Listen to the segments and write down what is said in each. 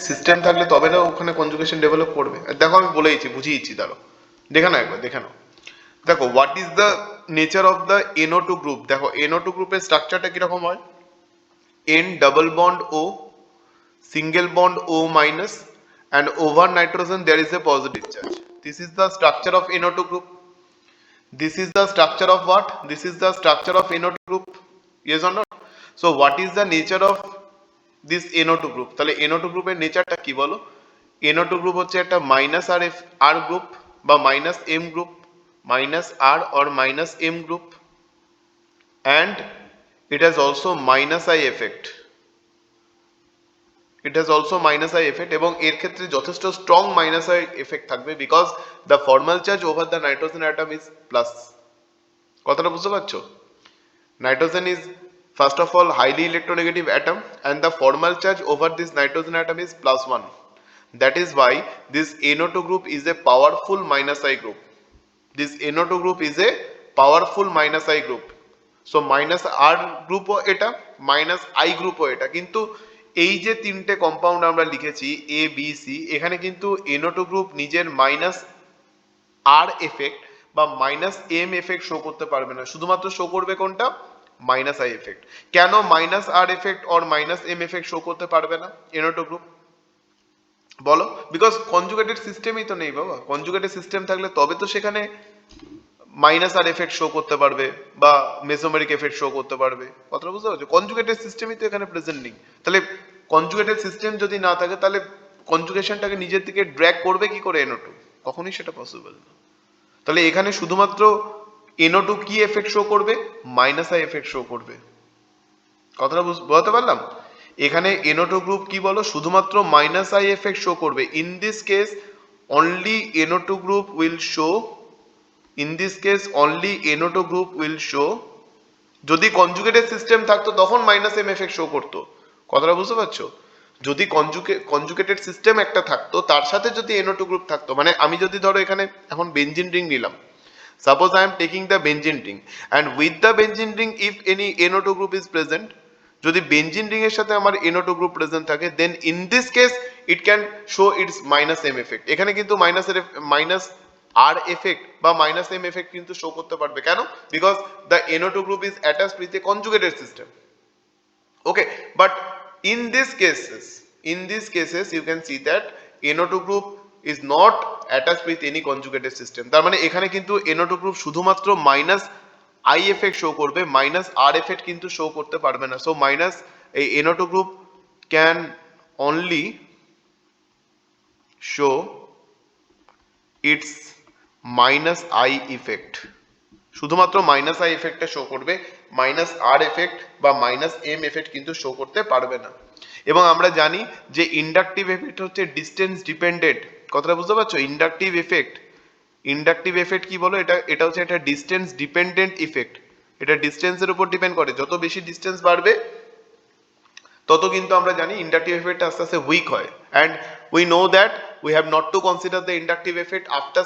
System থাকলে তবে না ওখানে কনজুগেশন ডেভেলপ করবে। দেখো আমি বলেইছি, বুঝিয়েছি, দাঁড়ো দেখে নাও একবার, দেখে নাও। দেখো what is the nature of the NO2 group. দেখো NO2 গ্রুপের স্ট্রাকচারটা কিরকম হয়, N double bond O, single bond O minus, and over nitrogen there is a positive charge. This is the structure of NO2 group. This is the structure of what? This is the structure of NO2 group. Yes or not? So what is the nature of this NO2 group? তাহলে NO2 গ্রুপের নেচারটা কি বলো? NO2 group হচ্ছে একটা minus R group বা minus M group, minus R or minus M group, and it has also minus I effect. It has also minus I effect এবং এর ক্ষেত্রে যথেষ্ট স্ট্রং মাইনাস I effect থাকবে because the formal charge over the nitrogen atom is plus. কথাটা বুঝতে পারছো? Nitrogen is first of all highly electronegative atom and the formal charge over this nitrogen atom is +1. That is why this NO2 group is a powerful minus I group. This NO2 group is a powerful minus I group. So minus R group ও এটা, minus I group ও এটা, কিন্তু এই যে তিনটে compound আমরা লিখেছি A B C, এখানে কিন্তু NO2 গ্রুপ নিজের মাইনাস R এফেক্ট বা মাইনাস M এফেক্ট শো করতে পারবে না, শুধুমাত্র শো করবে কোনটা, মাইনাস I এফেক্ট। কেন minus R effect or minus M effect show করতে পারবে না NO2 গ্রুপ বলো? বিকজ কনজুগেটেড সিস্টেমই তো নেই বাবা। কনজুগেটেড সিস্টেম থাকলে তবে তো সেখানে মাইনাস আর এফেক্ট শো করতে পারবে বা মেসোমেরিক এফেক্ট শো করতে পারবে। কথাটা বুঝতে পারছো? কনজুগেটেড সিস্টেমই তো এখানে প্রেজেন্ট নেই। তাহলে কনজুগেটেড সিস্টেম যদি না থাকে তাহলে কনজুগেশনটাকে নিজের দিকে ড্র্যাগ করবে কি করে NO2? কখনোই সেটা পসিবল না। তাহলে এখানে শুধুমাত্র NO2 কি এফেক্ট শো করবে, মাইনাস আই এফেক্ট শো করবে। কথাটা বুঝতে পারলাম? এখানে NO2 গ্রুপ কি বলো, শুধুমাত্র মাইনাস আই এফেক্ট শো করবে। In this case only NO2 group will show, in this case only NO2 group will show, যদি কনজুগেটেড সিস্টেম থাকতো তখন মাইনাস M এফেক্ট শো করতো। কথাটা বুঝতে পারছো? যদি কনজুগেটেড সিস্টেম একটা থাকতো তার সাথে যদি NO2 গ্রুপ থাকতো, মানে আমি যদি ধরো এখানে এখন বেনজিন রিং নিলাম, suppose I am taking the benzene ring and with the benzene ring if any NO2 group is present, যদি বেনজিন রিং এর সাথে আমার NO2 গ্রুপ প্রেজেন্ট থাকে then in this case it can show its minus M effect. এখানে কিন্তু minus R effect বা minus M effect কিন্তু show করতে পারবে। কেন? Because the NO2 group is attached with a conjugated system. Okay, but in these cases you can see that NO2 group is not attached with any conjugated system. তার মানে এখানে কিন্তু NO2 group শুধুমাত্র minus I effect show করবে, minus R effect কিন্তু show করতে পারবে না। সো মাইনাস এই NO2 group can only show it's minus I effect, শুধুমাত্র মাইনাস I এফেক্টটা শো করবে, মাইনাস R এফেক্ট বা মাইনাস M এফেক্ট কিন্তু শো করতে পারবে না। এবং আমরা জানি যে ইন্ডাকটিভ এফেক্ট হচ্ছে ডিসটেন্স ডিপেন্ডেন্ট। কথাটা বুঝতে পারছো? ইন্ডাকটিভ এফেক্ট কি বলো, এটা হচ্ছে একটা ডিসটেন্স ডিপেন্ডেন্ট ইফেক্ট। এটা ডিসটেন্সের উপর ডিপেন্ড করে, যত বেশি ডিসটেন্স বাড়বে তত কিন্তু আমরা জানি ইন্ডাকটিভ এফেক্ট আস্তে আস্তে উইক হয়। And we know that we have not to consider the inductive effect after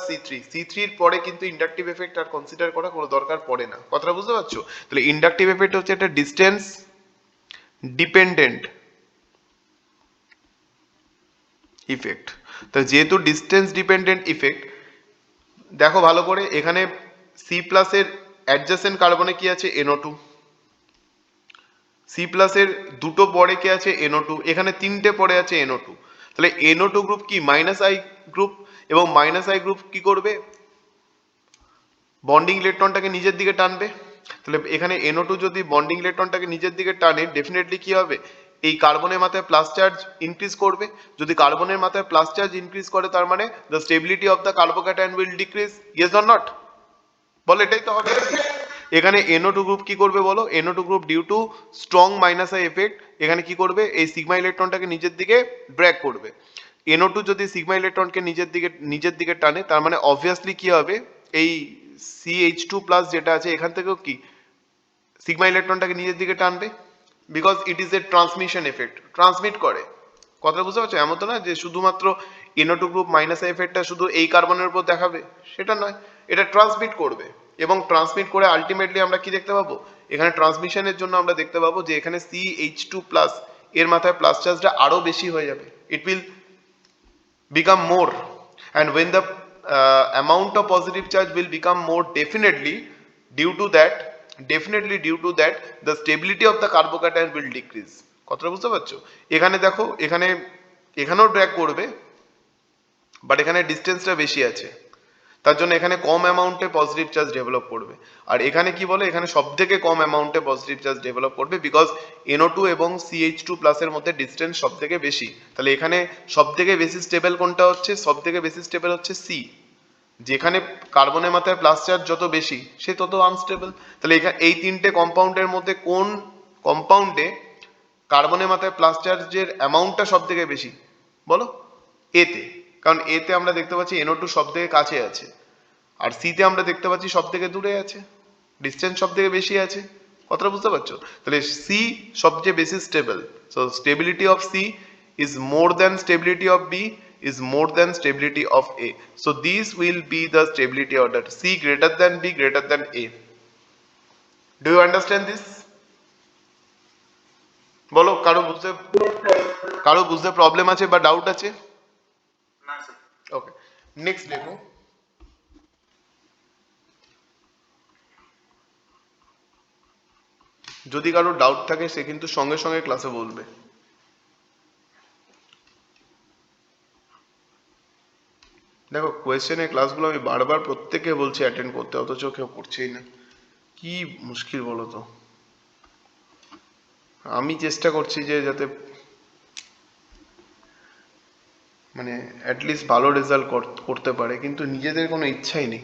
C3 এর পরে কিন্তু ইন্ডাকটিভ এফেক্ট আর কনসিডার করা কোনো দরকার পড়ে না। কথাটা বুঝতে পারছো? তাহলে ইন্ডাকটিভ এফেক্ট হচ্ছে একটা ডিসটেন্স ডিপেন্ডেন্ট ইফেক্ট। তো যেহেতু ডিসটেন্স ডিপেন্ডেন্ট ইফেক্ট, দেখো ভালো করে এখানে C এর অ্যাডজাসেন্ট কার্বনে কি আছে, NO2। C এর দুটো পরে কি আছে, NO2। এখানে তিনটে পরে আছে NO2। তাহলে NO2 গ্রুপ কি, মাইনাস I গ্রুপ, এবং মাইনাস I গ্রুপ কি করবে, বন্ডিং ইলেকট্রনটাকে নিজের দিকে টানবে। তাহলে এখানে NO2 যদি বন্ডিং ইলেকট্রনটাকে নিজের দিকে টানে ডেফিনেটলি কি হবে, এই কার্বনের মাথায় প্লাস চার্জ ইনক্রিজ করবে। যদি কার্বনের মাথায় প্লাস চার্জ ইনক্রিজ করে তার মানে the stability of the carbocation will decrease. Yes or not? বলো এটাই তো হবে। এখানে NO2 গ্রুপ কি করবে বলো, NO2 group due to strong minus I effect এখানে কি করবে, এই সিগমা ইলেকট্রনটাকে নিজের দিকে ড্র্যাগ করবে। NO2 যদি সিগমা ইলেকট্রনকে নিজের দিকে টানে তার মানে অবভিয়াসলি কি হবে, এই CH2+ যেটা আছে এখান থেকেও কি সিগমা ইলেকট্রনটাকে নিজের দিকে টানবে, because it is a transmission effect, transmit করে। কথা বুঝতে পারছো? এমন তো না যে শুধুমাত্র NO2 গ্রুপ মাইনাস I এফেক্টটা শুধু এই কার্বনের উপর দেখাবে, সেটা নয়, এটা ট্রান্সমিট করবে। এবং ট্রান্সমিট করে আলটিমেটলি আমরা কি দেখতে পাবো, এখানে ট্রান্সমিশনের জন্য আমরা দেখতে পাবো যে এখানে CH2+ এর মাথায় প্লাস চার্জটা আরো বেশি হয়ে যাবে। it will become more, and when the amount of positive charge will become more, due to that the stability of the carbocation will decrease. কথাটা বুঝতে পারছো? এখানে দেখো, এখানেও ড্র্যাগ করবে, বাট এখানে ডিস্টেন্সটা বেশি আছে, তার জন্য এখানে কম অ্যামাউন্টে পজিটিভ চার্জ ডেভেলপ করবে। আর এখানে কি বলে, এখানে সব থেকে কম অ্যামাউন্টে পজিটিভ চার্জ ডেভেলপ করবে, বিকজ NO2 এবং CH2 প্লাসের মধ্যে ডিস্টেন্স সব থেকে বেশি। তাহলে এখানে সব থেকে বেশি স্টেবল কোনটা হচ্ছে? সব থেকে বেশি স্টেবল হচ্ছে সি। যেখানে কার্বনের মাথায় প্লাস চার্জ যত বেশি, সে তত আনস্টেবল। তাহলে এখানে এই তিনটে কম্পাউন্ডের মধ্যে কোন কম্পাউন্ডে কার্বনের মাথায় প্লাস চার্জের অ্যামাউন্টটা সব থেকে বেশি? বলো। এতে, কারণ এতে আমরা দেখতে পাচ্ছি NO2 সব থেকে কাছে আছে, আর সিতে আমরা দেখতে পাচ্ছি সব থেকে দূরে আছে, ডিস্টেন্স সব থেকে বেশি আছে। কথাটা বুঝতে পারছো? তাহলে সি সবচেয়ে বেশি stable. So stability of C is more than stability of B is more than stability of A. So these will be the stability order: C greater than B greater than A. Do you understand this? বলো, কারো বুঝতে problem আছে বা doubt আছে? না sir. ওকে, next দেখো। যদি কারো ডাউট থাকে সে কিন্তু সঙ্গে সঙ্গে ক্লাসে বলবে। দেখো, কোয়েশ্চেনের ক্লাসগুলো আমি বারবার প্রত্যেককে বলছি অ্যাটেন্ড করতে, অথচ কেউ করছেই না। কি মুশকিল বলো তো। আমি চেষ্টা করছি যে যাতে মানে অ্যাটলিস্ট ভালো রেজাল্ট করতে পারে, কিন্তু নিজেদের কোনো ইচ্ছাই নেই।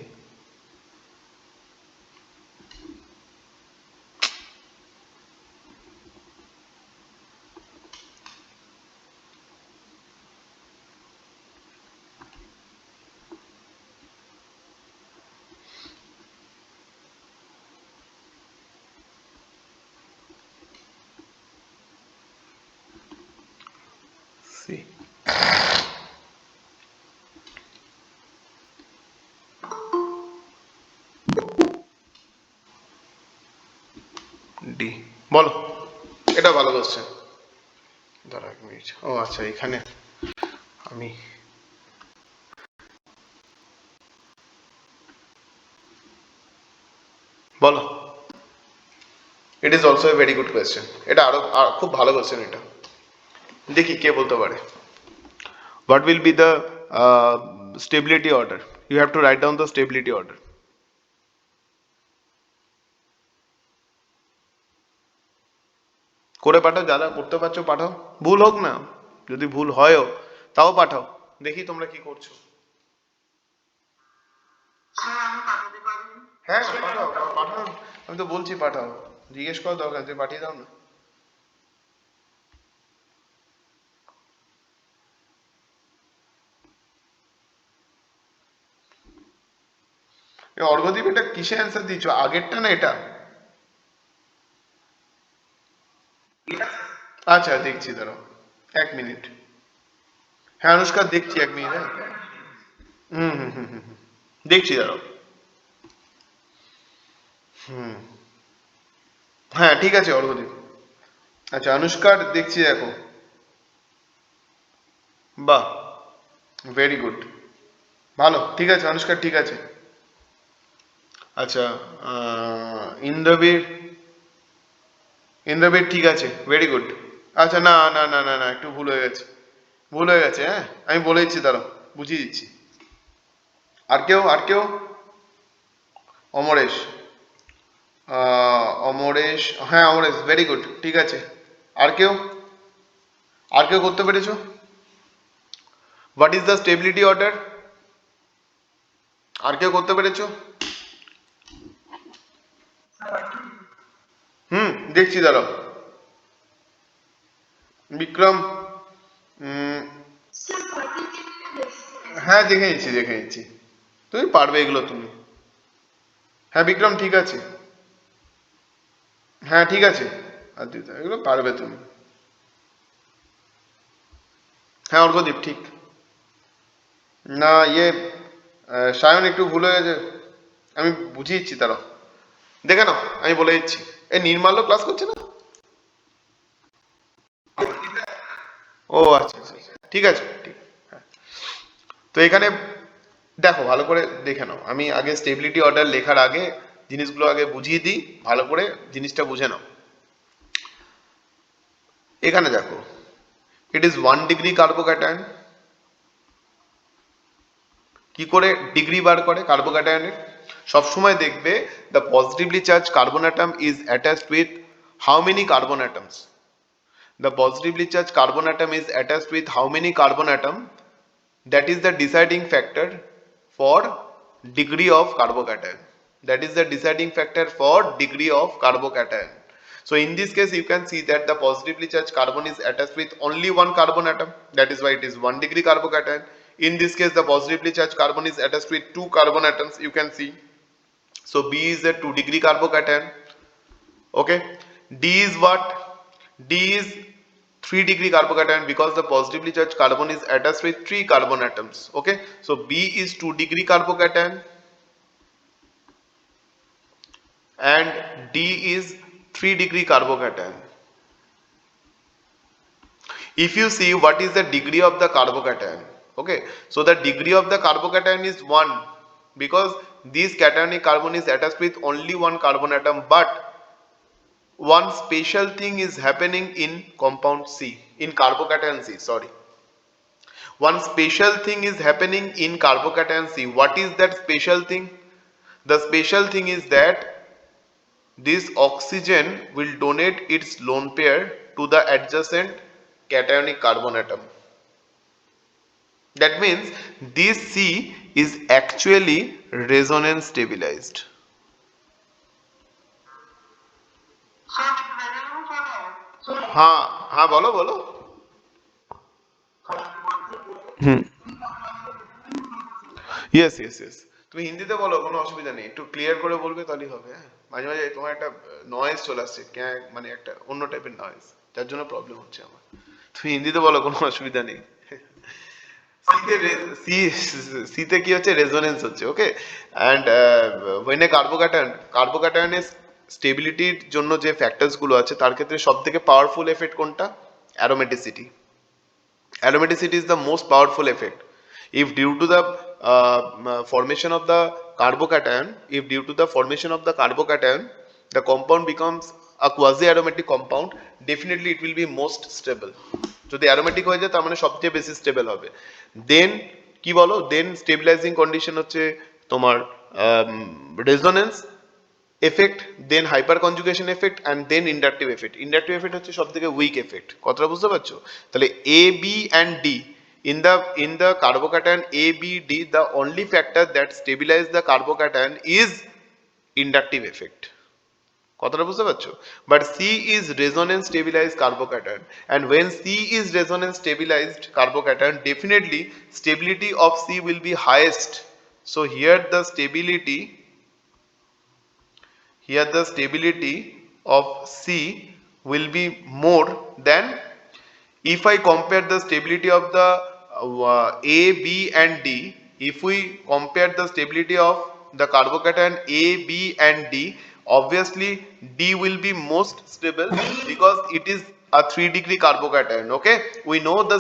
See. ডি, বলো। এটা ভালো কোশ্চেন। দাঁড়া এক মিনিট। ও আচ্ছা, এখানে আমি বলো। It is also a very good question. এটা আরো খুব ভালো কোয়েশ্চেন। এটা দেখি কে বলতে পারে। What will be the stability order? You have to write down the stability order. করে পাঠাও, যারা করতে পারছো পাঠাও, ভুল হোক না, যদি ভুল হয়ও তাও পাঠাও, দেখি তোমরা কি করছো। হ্যাঁ পাঠাও, পাঠাও, আমি তো বলছি পাঠাও, জিজ্ঞেস করার দরকার, যে পাঠিয়ে দাও না। অর্ঘদীপ, এটা কিসে অ্যান্সার দিচ্ছ? আগেরটা না এটা? আচ্ছা দেখছি, দাঁড়াও এক মিনিট। হ্যাঁ অনুষ্কা, দেখছি এক মিনিট। হ্যাঁ, হুম হুম হুম হুম হুম। দেখছি, দাঁড়াও। হুম, হ্যাঁ ঠিক আছে অর্ঘদীপ। আচ্ছা অনুষ্কার দেখছি, দেখো। বাহ, ভেরি গুড, ভালো, ঠিক আছে অনুষ্কার, ঠিক আছে। আচ্ছা, ইন্দ্রবীর, ইন্দ্রবীর ঠিক আছে, ভেরি গুড। আচ্ছা, না না না না না, একটু ভুল হয়ে গেছে, ভুল হয়ে গেছে। হ্যাঁ আমি বলে দিচ্ছি, দাঁড়াও বুঝিয়ে দিচ্ছি। আর কেউ? অমরেশ, অমরেশ, হ্যাঁ অমরেশ, ভেরি গুড, ঠিক আছে। আর কেউ করতে পেরেছো? What is the stability order? আর কেউ করতে পেরেছো? হুম, দেখছি, দাঁড়াও। বিক্রম, হ্যাঁ দেখে নিচ্ছি। তুমি পারবে এগুলো তুমি। হ্যাঁ বিক্রম ঠিক আছে, হ্যাঁ ঠিক আছে। আর এগুলো পারবে তুমি। হ্যাঁ অর্ঘদীপ ঠিক। না সায়ন একটু ভুল হয়ে গেছে, আমি বুঝিয়ে দিচ্ছি, দাঁড়াও দেখে নাও, আমি বলে দিচ্ছি। এই নির্মাল্য ক্লাস করছে না? ও আচ্ছা আচ্ছা আচ্ছা। ঠিক আছে, ঠিক। হ্যাঁ। তো এখানে দেখো ভালো করে দেখে নাও, আমি আগে স্টেবিলিটি অর্ডার লেখার আগে জিনিসগুলো আগে বুঝিয়ে দিই, ভালো করে জিনিসটা বুঝে নাও। এখানে দেখো, ইট ইজ 1 ডিগ্রি কার্বোক্যাটায়ন। কি করে ডিগ্রি বার করে কার্বোক্যাটায়নের? সবসময় দেখবে the positively charge carbon atom is attached with how many carbon atoms? The positively charged carbon atom is attached with how many carbon atom? That is the deciding factor for degree of carbocation. That is the deciding factor for degree of carbocation. So in this case you can see that the positively charged carbon is attached with only one carbon atom. That is why it is 1 degree carbocation. In this case the positively charged carbon is attached with 2 carbon atoms, you can see. So B is a 2 degree carbocation. Okay. D is what? D is 3 degree carbocation because the positively charged carbon is attached with 3 carbon atoms. Okay, so B is 2 degree carbocation and D is 3 degree carbocation. If you see what is the degree of the carbocation, okay, so the degree of the carbocation is 1 because this cationic carbon is attached with only one carbon atom, but one special thing is happening in compound C, in carbocation C, sorry. One special thing is happening in carbocation C. What is that special thing? The special thing is that this oxygen will donate its lone pair to the adjacent cationic carbon atom. That means this C is actually resonance stabilized. हाँ हाँ बोलो बोलो। Yes yes yes, তুমি হিন্দিতে বলো, কোনো অসুবিধা নেই, একটু ক্লিয়ার করে বলবে তাহলেই হবে। হ্যাঁ, মাঝে মাঝে তোমার একটা নয়েজ চলে আসছে, মানে একটা অন্য টাইপের নয়েজ, যার জন্য প্রবলেম হচ্ছে আমার। তুমি হিন্দিতে বলো, কোনো অসুবিধা নেই। সিতে কি হচ্ছে, রেজোনেন্স হচ্ছে। ওকে, অ্যান্ড ওয়েন এ কার্বোক্যাটায়নের স্টেবিলিটির জন্য যে ফ্যাক্টরস গুলো আছে তার ক্ষেত্রে সব থেকে পাওয়ারফুল এফেক্ট কোনটা? Aromaticity. Aromaticity is the most powerful effect. If due to the formation of the carbocation, the compound becomes a quasi-aromatic compound, definitely it will be most stable. যদি অ্যারোমেটিক হয়ে যায় তার মানে সবচেয়ে বেশি স্টেবল হবে। দেন কি বলো, দেন স্টেবিলাইজিং কন্ডিশন হচ্ছে তোমার resonance effect, then hyper conjugation effect and then inductive effect. Inductive effect হচ্ছে সব থেকে উইক এফেক্ট। কথাটা বুঝতে পারছো? তাহলে A B and D in the carbocation A, B, D, the only factor that stabilize the carbocation is inductive effect. কথাটা বুঝতে পারছো? But C is resonance stabilized carbocation, and when C is resonance stabilized carbocation, definitely stability of C will be highest. So here the stability of C will be more than, if I compare the stability of the A, B and D, if we compare the stability of the carbocation A, B and D, obviously D will be most stable because it is a 3 degree carbocation. Okay, we know the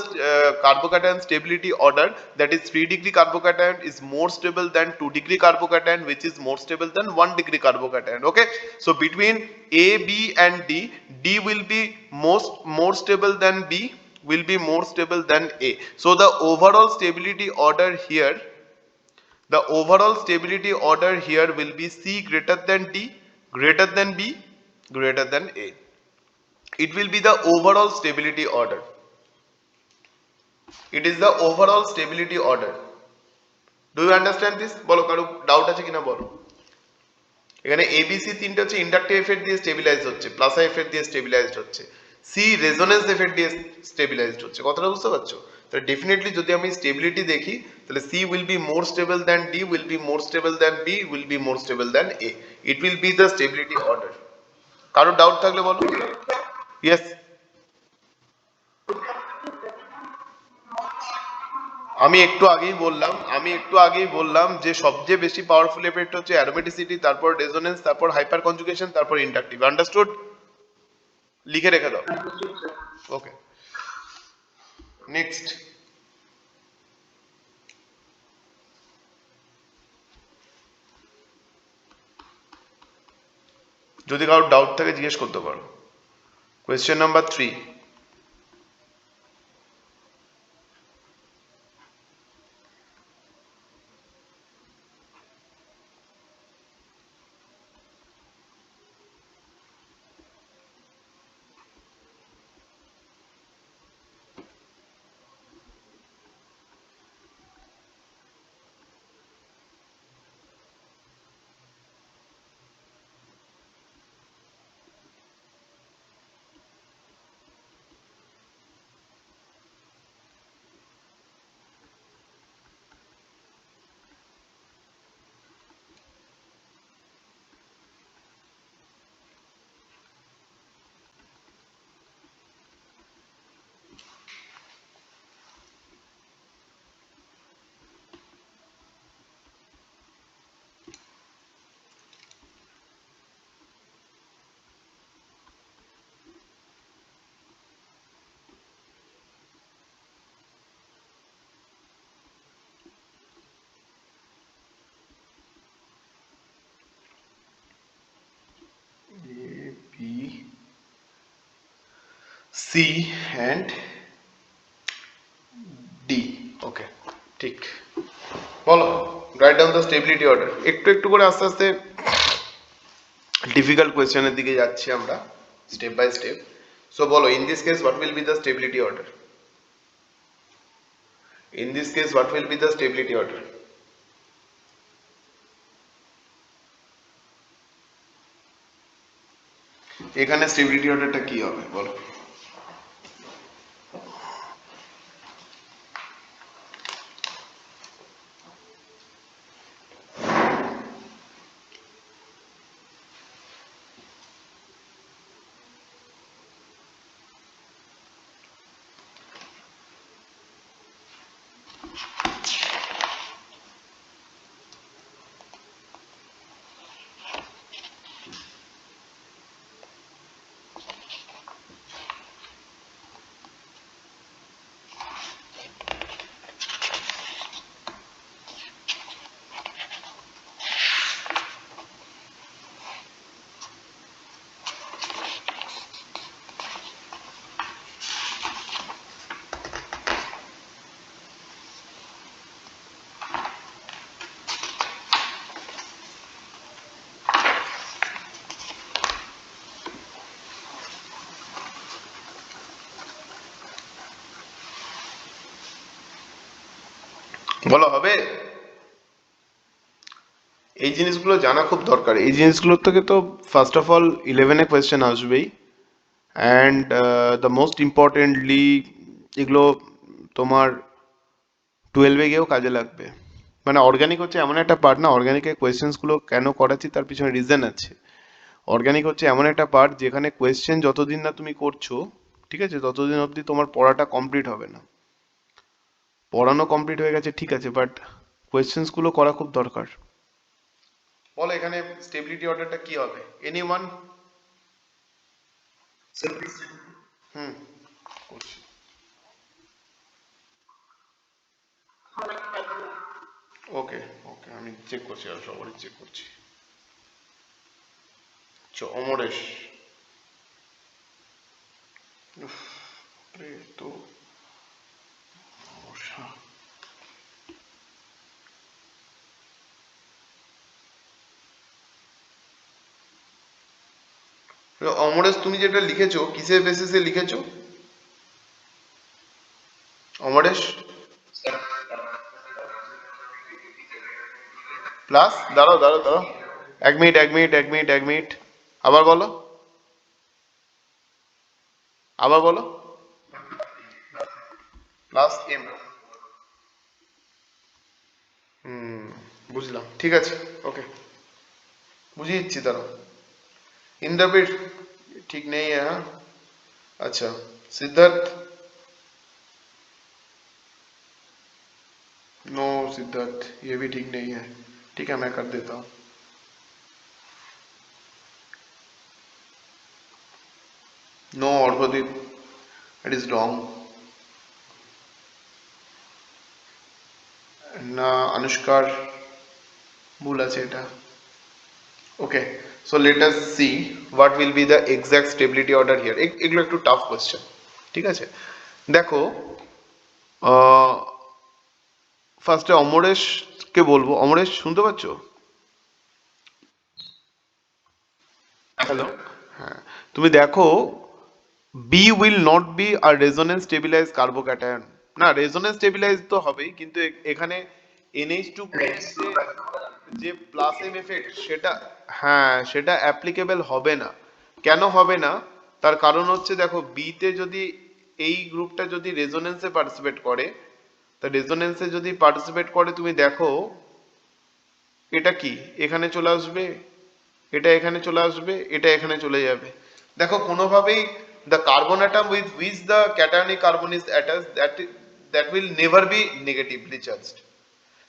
carbocation stability order, that is 3 degree carbocation is more stable than 2 degree carbocation, which is more stable than 1 degree carbocation. Okay, so between A, B and D, D will be more stable than B, will be more stable than A. So the overall stability order here will be C greater than D, greater than B, greater than A. It will be the overall stability order. It is the overall stability order. Do you understand this? বলো, কারো doubt আছে কিনা বলো। এখানে ABC তিনটা হচ্ছে inductive effect দিয়ে stabilise হচ্ছে, প্লাস এফেক্ট দিয়ে স্টেবিলাইজড হচ্ছে, সি রেজোনেন্স এফেক্ট দিয়ে স্টেবিলাইজড হচ্ছে। কথাটা বুঝতে পারছো? তাহলে ডেফিনেটলি যদি আমি স্টেবিলিটি দেখি তাহলে C will be more stable than D, will be more stable than B, will be more stable than A. It will be the stability order. কারো ডাউট থাকলে বলো। ইয়েস, আমি একটু আগেই বললাম যে সবচেয়ে বেশি পাওয়ারফুল এফেক্ট হচ্ছে অ্যারোমেটিসিটি, তারপর রেজোনেন্স, তারপর হাইপার কনজুগেশন, তারপর ইন্ডাকটিভ। আন্ডারস্টুড? লিখে রেখে দাও। ওকে, নেক্সট যদি কারোর ডাউট থাকে জিজ্ঞেস করতে পারো। Question number 3, A, B, C and D. ওকে, ঠিক। বলো, write down the stability order. একটু একটু করে আস্তে আস্তে ডিফিকাল্ট কোয়েশ্চেনের দিকে যাচ্ছি আমরা, স্টেপ বাই স্টেপ। সো বলো, in this case what will be the stability order? In this case what will be the stability order? এখানে স্টেবিলিটি অর্ডারটা কি হবে বলো? বলো, হবে? এই জিনিসগুলো জানা খুব দরকার। এই জিনিসগুলোর থেকে তো ফার্স্ট অফ অল 11-এ কোয়েশ্চেন আসবেই, অ্যান্ড দ্য মোস্ট ইম্পর্টেন্টলি এগুলো তোমার 12-এ গিয়েও কাজে লাগবে। মানে অর্গানিক হচ্ছে এমন একটা পার্ট না, অর্গানিকের কোয়েশ্চেন্সগুলো কেন করাচ্ছি তার পিছনে রিজন আছে। অর্গানিক হচ্ছে এমন একটা পার্ট যেখানে কোয়েশ্চেন যতদিন না তুমি করছো, ঠিক আছে, ততদিন অবধি তোমার পড়াটা কমপ্লিট হবে না। পড়ানো কমপ্লিট হয়ে গেছে ঠিক আছে, বাট কোয়েশ্চেন্সগুলো করা খুব দরকার। বলো, এখানে স্টেবিলিটি অর্ডারটা কি হবে? এনিওয়ান? Sir, please. হুম, করছি। ওকে, ওকে, আমি চেক করছি, আর সবারই চেক করছি। অমরেশ। উফ, রে তো সমস্যা। অমরেশ, তুমি যেটা লিখেছো কিসের বেসিসে লিখেছো অমরেশ? প্লাস, দাঁড়াও দাঁড়াও দাঁড়াও, 1 মিনিট 1 মিনিট 1 মিনিট 1 মিনিট, আবার বলো, আবার বলো। Plus M. হুম, বুঝলাম, ঠিক আছে, ওকে, বুঝিয়ে দিচ্ছি, দাঁড়াও। ইন্দ্রবীর ঠিক নেই, হ্যাঁ, अच्छा सिद्धार्थ, नो सिद्धार्थ ये भी ठीक नहीं है। ठीक है, मैं कर देता हूँ। No Arghadeep, it is wrong. না, অনুষ্কার ভুল আছে এটা। ওকে, So let us see what will be the exact stability order here. এগুলো একটু টাফ কোশ্চেন, ঠিক আছে? দেখো, ফার্স্টে অমরেশকে বলবো। অমরেশ শুনতে পাচ্ছ? হ্যালো, হ্যাঁ, তুমি দেখো, বি উইল নট বি আর রেজোনেন্স স্টেবিলাইজ কার্বোক্যাটায়ন। না, রেজোনেন্স স্টেবিলাইজ তো হবেই, কিন্তু এখানে NH2 গ্রুপের যে প্লাস এম এফেক্ট সেটা, হ্যাঁ, সেটা অ্যাপ্লিকেবল হবে না। কেন হবে না? তার কারণ হচ্ছে, দেখো, বিতে যদি এই গ্রুপটা যদি রেজোনেন্সে পার্টিসিপেট করে, তা রেজোনেন্সে যদি পার্টিসিপেট করে, তুমি দেখো এটা কি এখানে চলে আসবে, এটা এখানে চলে আসবে, এটা এখানে চলে যাবে। দেখো, কোনোভাবেই the carbon atom with which the cationic carbon is attached, that will never be negatively charged.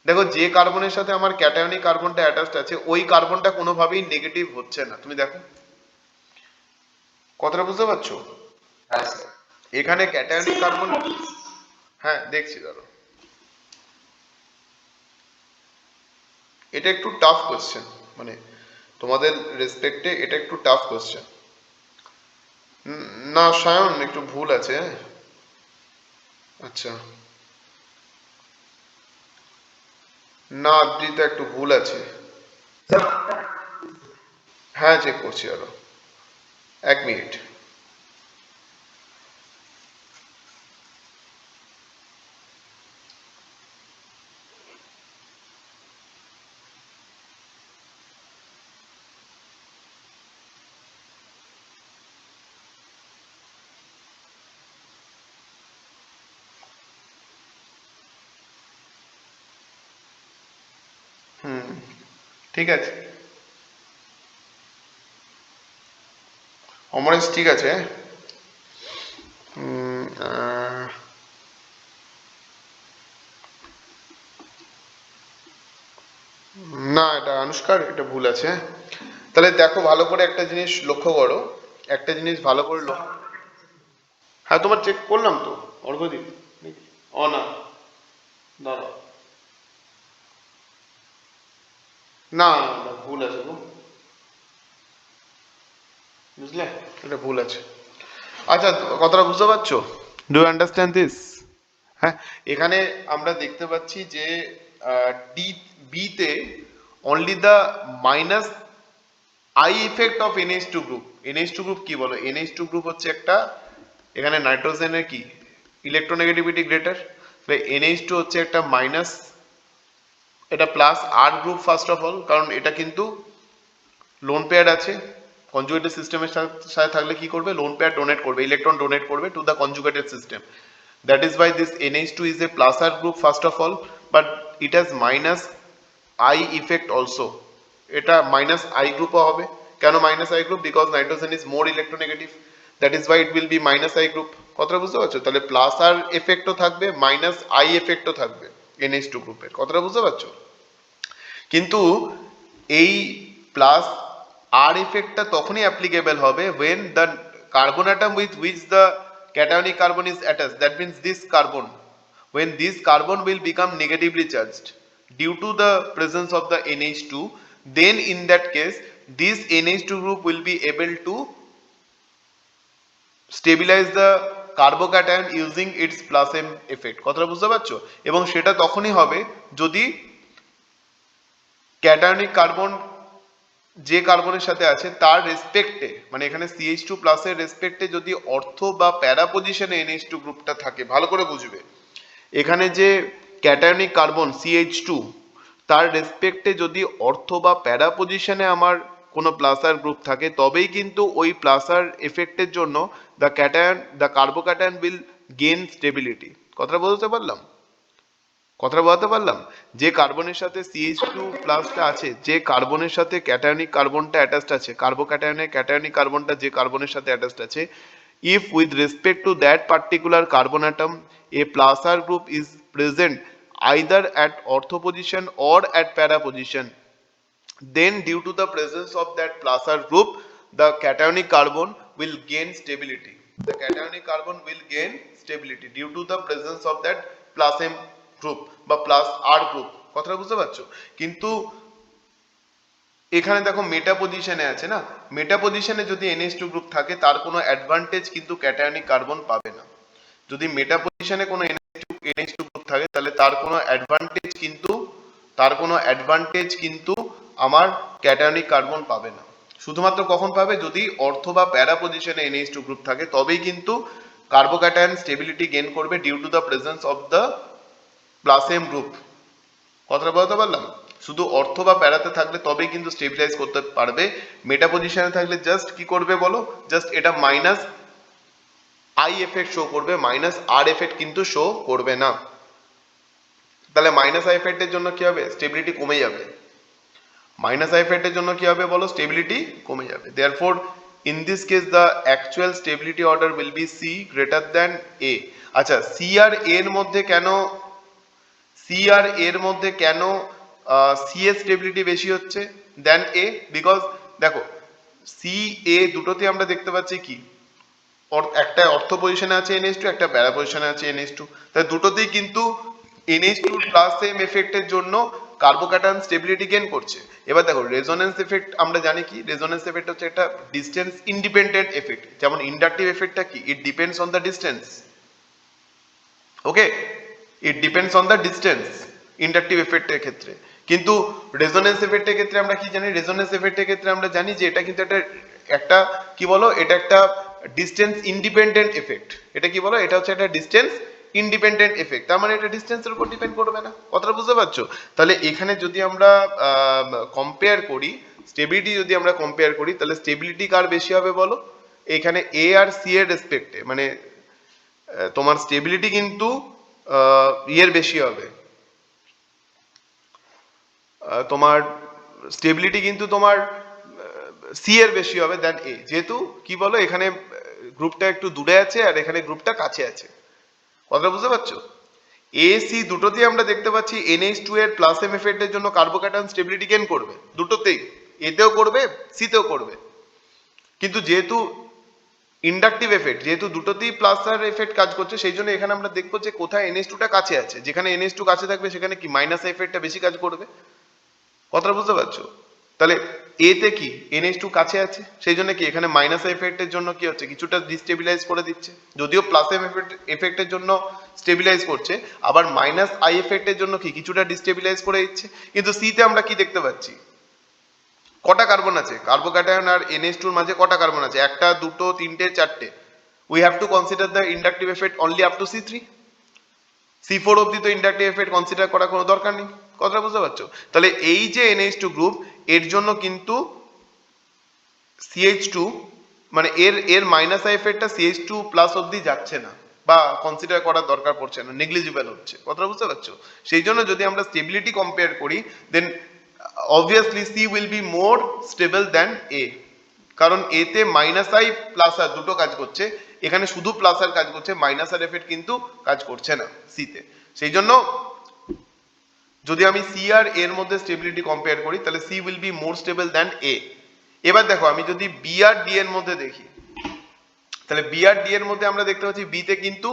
দেখো, যে কার্বনের সাথে আমার ক্যাটায়নিক কার্বনটা অ্যাটাচড আছে, ওই কার্বনটা কোনোভাবেই নেগেটিভ হচ্ছে না। তুমি দেখো, কথাটা বুঝতে পারছো? এখানে ক্যাটায়নিক কার্বন, হ্যাঁ দেখছি, দাঁড়ো, এটা একটু টাফ কোশ্চেন, মানে তোমাদের রেসপেক্টে এটা একটু টাফ কোশ্চেন। না সায়ন, একটু ভুল আছে, হ্যাঁ? আচ্ছা, না আদ্রিতা, একটু ভুল আছে। হ্যাঁ, চেক করছি, আরো 1 মিনিট। হুম, ঠিক আছে অমরেশ, ঠিক আছে। হুম, না, এটা আনুষ্কার, এটা ভুল আছে। তাহলে দেখো, ভালো করে একটা জিনিস লক্ষ্য করো, একটা জিনিস ভালো করে লক্ষ্য। হ্যাঁ, তোমার চেক করলাম তো, অর্ঘদীপ। ও না, দাঁড়াও, না না, ভুল আছে গো, বুঝলে, এটা ভুল আছে। আচ্ছা, কথাটা বুঝতে পারছো? Do you understand this? হ্যাঁ, এখানে আমরা দেখতে পাচ্ছি যে ডি, বিতে only the minus I effect of NH2 group. NH2 group কি বলো? NH2 গ্রুপ হচ্ছে একটা, এখানে নাইট্রোজেনের কি ইলেকট্রোনেগেটিভিটি গ্রেটার, NH2 হচ্ছে একটা মাইনাস, এটা plus R group first of all, কারণ এটা কিন্তু লোন পেয়ার আছে। কনজুগেটেড সিস্টেমের সাথে থাকলে কি করবে? লোন পেয়ার ডোনেট করবে, ইলেকট্রন ডোনেট করবে to the conjugated system. That is why this NH2 is a plus R group first of all, but it has minus I effect also. এটা minus I group হবে। কেন minus I group? Because nitrogen is more electronegative. That is why it will be minus I group. কথাটা বুঝতে পারছো? তাহলে plus আর এফেক্টও থাকবে, minus I এফেক্টও থাকবে NH2 গ্রুপের। কথাটা বুঝতে পারছো? কিন্তু এই প্লাস আর ইফেক্টটা তখনই অ্যাপ্লিকেবল হবে when the carbon atom with which the cationic carbon is attached, that means this carbon, when this carbon will become negatively charged due to the presence of the NH2, then in that case this NH2 group will be able to stabilize the carbocation using its plus M effect. কথাটা বুঝতে পারছো? এবং সেটা তখনই হবে যদি cationic carbon যে কার্বনের সাথে আছে তার রেসপেক্টে, মানে এখানে CH2 প্লাসের রেসপেক্টে যদি অর্থ বা প্যারা পজিশনে NH2 গ্রুপটা থাকে, ভালো করে বুঝবে, এখানে যে ক্যাটায়নিক কার্বন CH2, তার রেসপেক্টে যদি অর্থ বা প্যারা পজিশনে আমার কোনো প্লাসার গ্রুপ থাকে, তবেই কিন্তু ওই প্লাসার এফেক্টের জন্য the carbocation will gain stability. কথাটা বলতে পারলাম? কথাটা বলতে পারলাম? যে কার্বনের সাথে CH2 প্লাসটা আছে, যে কার্বনের সাথে ক্যাটায়নিক কার্বনটা অ্যাটাচড আছে, কার্বোক্যাটায়নের ক্যাটায়নিক কার্বনটা যে কার্বনের সাথে অ্যাটাচড আছে, if with respect to that particular carbon atom a plus R group is present either at ortho position or at para position, then due to the presence of that plus R group the cationic carbon will gain stability. The cationic carbon will gain stability due to the presence of that plus M group বা plus R group। কথাটা বুঝতে পারছো? কিন্তু এখানে দেখো মেটা পজিশনে আছে না, মেটা পজিশনে যদি NH2 গ্রুপ থাকে তার কোনো অ্যাডভান্টেজ কিন্তু ক্যাটায়নিক কার্বন পাবে না। যদি মেটা পজিশনে কোনো NH2 গ্রুপ থাকে তাহলে তার কোনো অ্যাডভান্টেজ কিন্তু আমার ক্যাটায়নিক কার্বন পাবে না। শুধুমাত্র কখন পাবে, যদি অর্থ বা প্যারা পজিশনে NH2 গ্রুপ থাকে তবেই কিন্তু কার্বোক্যাটায়ন স্টেবিলিটি গেইন করবে due to the presence of the plus M group. কথাটা বলতে পারলাম? শুধু অর্থ বা প্যারাতে থাকলে তবেই কিন্তু স্টেবিলাইজ করতে পারবে। মেটা পজিশনে থাকলে জাস্ট কি করবে বলো, জাস্ট এটা মাইনাস আই এফেক্ট শো করবে, মাইনাস আর এফেক্ট কিন্তু শো করবে না। তাহলে মাইনাস আই এফেক্টের জন্য কি হবে, স্টেবিলিটি কমে যাবে। মাইনাস আই এফেক্টের জন্য কি হবে বলো, স্টেবিলিটি কমে যাবে। Therefore in this case the actual stability order will be C greater than A. আচ্ছা, সি আর এর মধ্যে কেন সি এর স্টেবিলিটি বেশি হচ্ছে দেন এ? বিকজ দেখো সি এ দুটোতে আমরা দেখতে পাচ্ছি কি, একটা অর্থ পজিশনে আছে NH2, একটা প্যারা পজিশনে আছে NH2। তাই দুটোতেই কিন্তু NH2 প্লাস এম এফেক্টের জন্য কার্বোক্যাটায়ন স্টেবিলিটি গেইন করছে। এবার দেখো রেজোনেন্স এফেক্ট আমরা জানি কি, রেজোনেন্স এফেক্ট হচ্ছে একটা ডিসটেন্স ইন্ডিপেন্ডেন্ট এফেক্ট। যেমন ইন্ডাকটিভ এফেক্টটা কি, it depends on the distance. Okay, it depends on the distance inductive এফেক্টের ক্ষেত্রে। কিন্তু রেজোনেন্স এফেক্টের ক্ষেত্রে আমরা কি জানি, রেজোনেন্স এফেক্টের ক্ষেত্রে আমরা জানি যে এটা কিন্তু একটা কি বলো, এটা একটা ডিসটেন্স ইন্ডিপেন্ডেন্ট এফেক্ট। এটা কি বলো, এটা হচ্ছে একটা ডিসটেন্স ইন্ডিপেন্ডেন্ট এফেক্ট। তার মানে এটা ডিসটেন্সের উপর ডিপেন্ড করবে না। কথাটা বুঝতে পারছো? তাহলে এখানে যদি আমরা কম্পেয়ার করি, স্টেবিলিটি যদি আমরা কম্পেয়ার করি, তাহলে স্টেবিলিটি কার বেশি হবে বলো, এখানে এ আর সি এর রেসপেক্টে, মানে তোমার স্টেবিলিটি কিন্তু ইয়ের বেশি হবে, তোমার স্টেবিলিটি কিন্তু তোমার সি এর বেশি হবে দেন এ। যেহেতু কি বলো, এখানে গ্রুপটা একটু দূরে আছে আর এখানে গ্রুপটা কাছে আছে। কথাটা বুঝতে পারছো? এ সি দুটোতেই আমরা দেখতে পাচ্ছি NH2 এর প্লাস এম এফেক্টের জন্য কার্বোক্যাটায়ন স্টেবিলিটি গেইন করবে, দুটোতেই, এতেও করবে সিতেও করবে। কিন্তু যেহেতু ইন্ডাকটিভ এফেক্ট, যেহেতু দুটোতেই প্লাস আর এফেক্ট কাজ করছে, সেই জন্য এখানে আমরা দেখবো যে কোথায় NH2 টা কাছে আছে। যেখানে NH2 কাছে থাকবে সেখানে কি মাইনাস এফেক্টটা বেশি কাজ করবে। কথাটা বুঝতে পারছো? তাহলে এতে কি NH2 কাছে আছে, সেই জন্য কি এখানে মাইনাস এফেক্টের জন্য কি হচ্ছে, কিছুটা ডিস্টেবিলাইজ করে দিচ্ছে। যদিও প্লাস এম এফেক্টের জন্য স্টেবিলাইজ করছে, আবার মাইনাস আই এফেক্টের জন্য কি কিছুটা ডিস্টেবিলাইজ করে দিচ্ছে। কিন্তু সিতে আমরা কি দেখতে পাচ্ছি, কটা কার্বন আছে কার্বোক্যাটায়ন আর NH2 এর মাঝে, কটা কার্বন আছে, একটা দুটো তিনটে চারটে। We have to consider the inductive effect only up to C3, C4 অবধি তো ইন্ডাকটিভ এফেক্ট কনসিডার করার কোনো দরকার নেই। কথাটা বুঝতে পারছো? তাহলে এই যে NH2 গ্রুপ, এর জন্য কিন্তু CH2 মানে এর মাইনাস আই এফেক্টটা CH2 প্লাস অবধি যাচ্ছে না, বা কনসিডার করার দরকার পড়ছে না, নেগলিজিবল হচ্ছে। কথাটা বুঝতে পারছো? সেই জন্য যদি আমরা স্টেবিলিটি কম্পেয়ার করি, দেন obviously C will be more stable than A, কারণ এতে মাইনাস আই প্লাস আর দুটো কাজ করছে, এখানে শুধু প্লাস আর কাজ করছে, মাইনাস আর এফেক্ট কিন্তু কাজ করছে না সিতে। সেই জন্য যদি আমি সি আর এর মধ্যে স্টেবিলিটি কম্পেয়ার করি, তাহলে C will be more stable than A. এবার দেখো আমি যদি বি আর ডি এর মধ্যে দেখি, তাহলে বি আর ডি এর মধ্যে আমরা দেখতে পাচ্ছি বিতে কিন্তু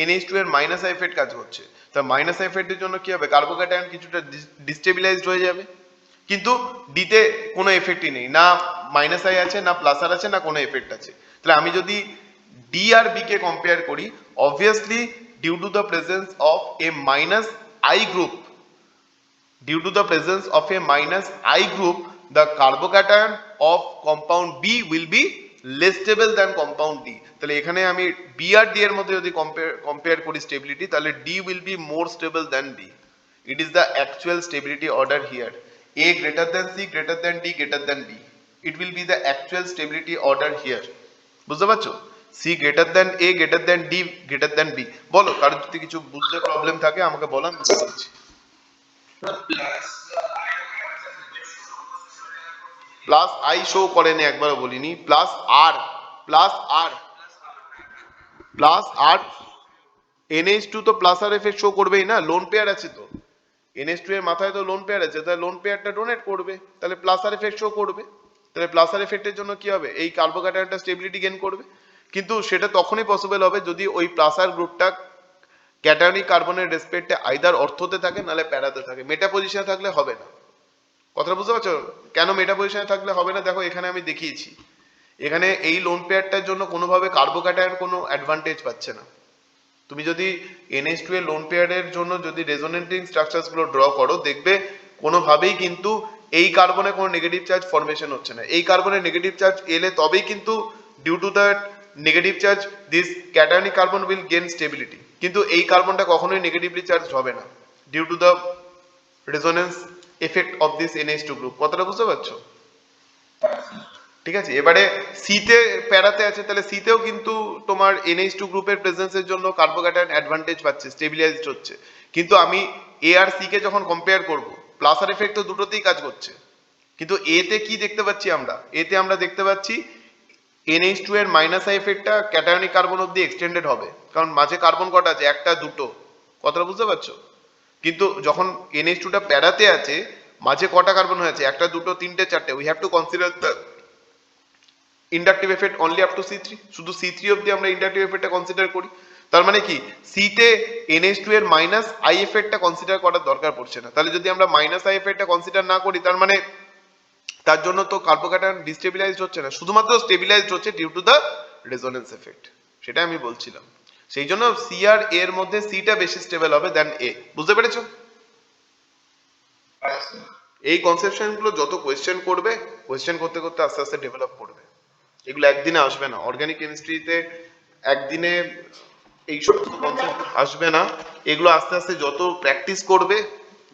NH2 এর মাইনাস আই এফেক্ট কাজ করছে। তা মাইনাস আই এফেক্টের জন্য কি হবে, কার্বোক্যাটায়ন কিছুটা ডিস্টেবিলাইজড হয়ে যাবে। কিন্তু ডিতে কোনো এফেক্টই নেই, না মাইনাস আই আছে, না প্লাস আর আছে, না কোনো এফেক্ট আছে। তাহলে আমি যদি ডি আর বি কে কম্পেয়ার করি, obviously due to the presence of a minus I group, due to the presence of a minus I group, the carbocation of compound B will be less stable than compound D. তাহলে এখানে আমি B আর D এর মধ্যে যদি compare করি stability, তাহলে D will be more stable than B. It is the actual stability order here. A greater than C, greater than D, greater than B. It will be the actual stability order here. বুঝতে পারছো? C greater than A, greater than D, greater than B. বলো, কারোর যদি কিছু বুঝতে problem থাকে আমাকে বলো, আমি বুঝিয়ে দিচ্ছি। প্লাস আই শো করেনি, একবারও বলিনি। প্লাস আর NH2 তো প্লাস আর এফেক্ট শো করবেই না, লোন পেয়ার আছে তো, NH2 এর মাথায় তো লোন পেয়ার আছে, তাহলে লোন পেয়ারটা ডোনেট করবে, তাহলে প্লাস আর এফেক্ট শো করবে। তাহলে প্লাস আর এফেক্টের জন্য কি হবে, এই কার্বোক্যাটায়নটা স্টেবিলিটি গেইন করবে। কিন্তু সেটা তখনই পসিবল হবে যদি ওই প্লাস আর গ্রুপটা ক্যাটায়নিক কার্বনের রেসপেক্টে আইদার অর্থতে থাকে নাহলে প্যারাতে থাকে, মেটা পজিশনে থাকলে হবে না। কথাটা বুঝতে পারছো? কেন মেটা পজিশনে থাকলে হবে না, দেখো এখানে আমি দেখিয়েছি, এখানে এই লোন পেয়ারটার জন্য কোনোভাবে কার্বোক্যাটায়ন কোনো অ্যাডভান্টেজ পাচ্ছে না। তুমি যদি NH2 এর লোন পেয়ারের জন্য যদি রেজোনেটিং স্ট্রাকচারস গুলো ড্র করো, দেখবে কোনোভাবেই কিন্তু এই কার্বনে কোনো নেগেটিভ চার্জ ফর্মেশন হচ্ছে না। এই কার্বনে নেগেটিভ চার্জ এলে তবেই কিন্তু due to the negative charge this cationic carbon will gain stability, কিন্তু এই কার্বনটা কখনোই নেগেটিভলি চার্জ হবে না due to the resonance effect of this NH2 group. কথাটা বুঝতে পারছো? ঠিক আছে, এবারে সিতে প্যারাতে আছে, তাহলে সিতেও কিন্তু তোমার NH2 গ্রুপের প্রেজেন্সের জন্য কার্বোক্যাটায়ন অ্যাডভান্টেজ পাচ্ছে, স্টেবিলাইজড হচ্ছে। কিন্তু আমি এ আর সি কে যখন কম্পেয়ার করব, প্লাস আর এফেক্ট তো দুটোতেই কাজ করছে, কিন্তু এতে কি দেখতে পাচ্ছি আমরা, এতে আমরা দেখতে পাচ্ছি NH2 এর মাইনাস আই এফেক্টটা ক্যাটায়নিক কার্বন অব্দি এক্সটেন্ডেড হবে, কারণ মাঝে কার্বন কটা আছে, একটা দুটো। কথাটা বুঝতে পারছো? কিন্তু যখন NH2 টা প্যারাতে আছে, মাঝে কটা কার্বন হয়েছে, একটা দুটো তিনটে চারটে। We have to consider the inductive effect only up to C3, শুধু C3 অবধি আমরা ইন্ডাকটিভ এফেক্টটা কনসিডার করি। তার মানে কি সি তে NH2 এর মাইনাস আই এফেক্টটা কনসিডার করার দরকার পড়ছে না। তাহলে যদি আমরা মাইনাস আই এফেক্টটা কনসিডার না করি, তার মানে তার জন্য তো কার্বোক্যাটায়ন ডিস্টেবিলাইজড হচ্ছে না, শুধুমাত্র স্টেবিলাইজড হচ্ছে due to the resonance effect. সেটা আমি বলছিলাম, সেই জন্য সি আর এর মধ্যে সিটা বেশি স্টেবল হবে দেন এ। বুঝতে পেরেছো? এই কনসেপশন গুলো যত কোয়েশ্চেন করবে, কোয়েশ্চেন করতে করতে আস্তে আস্তে ডেভেলপ করবে। এগুলো একদিনে আসবে না, অর্গানিক কেমিস্ট্রিতে একদিনে এই সমস্ত কনসেপ্ট আসবে না। এগুলো আস্তে আস্তে যত প্র্যাকটিস করবে,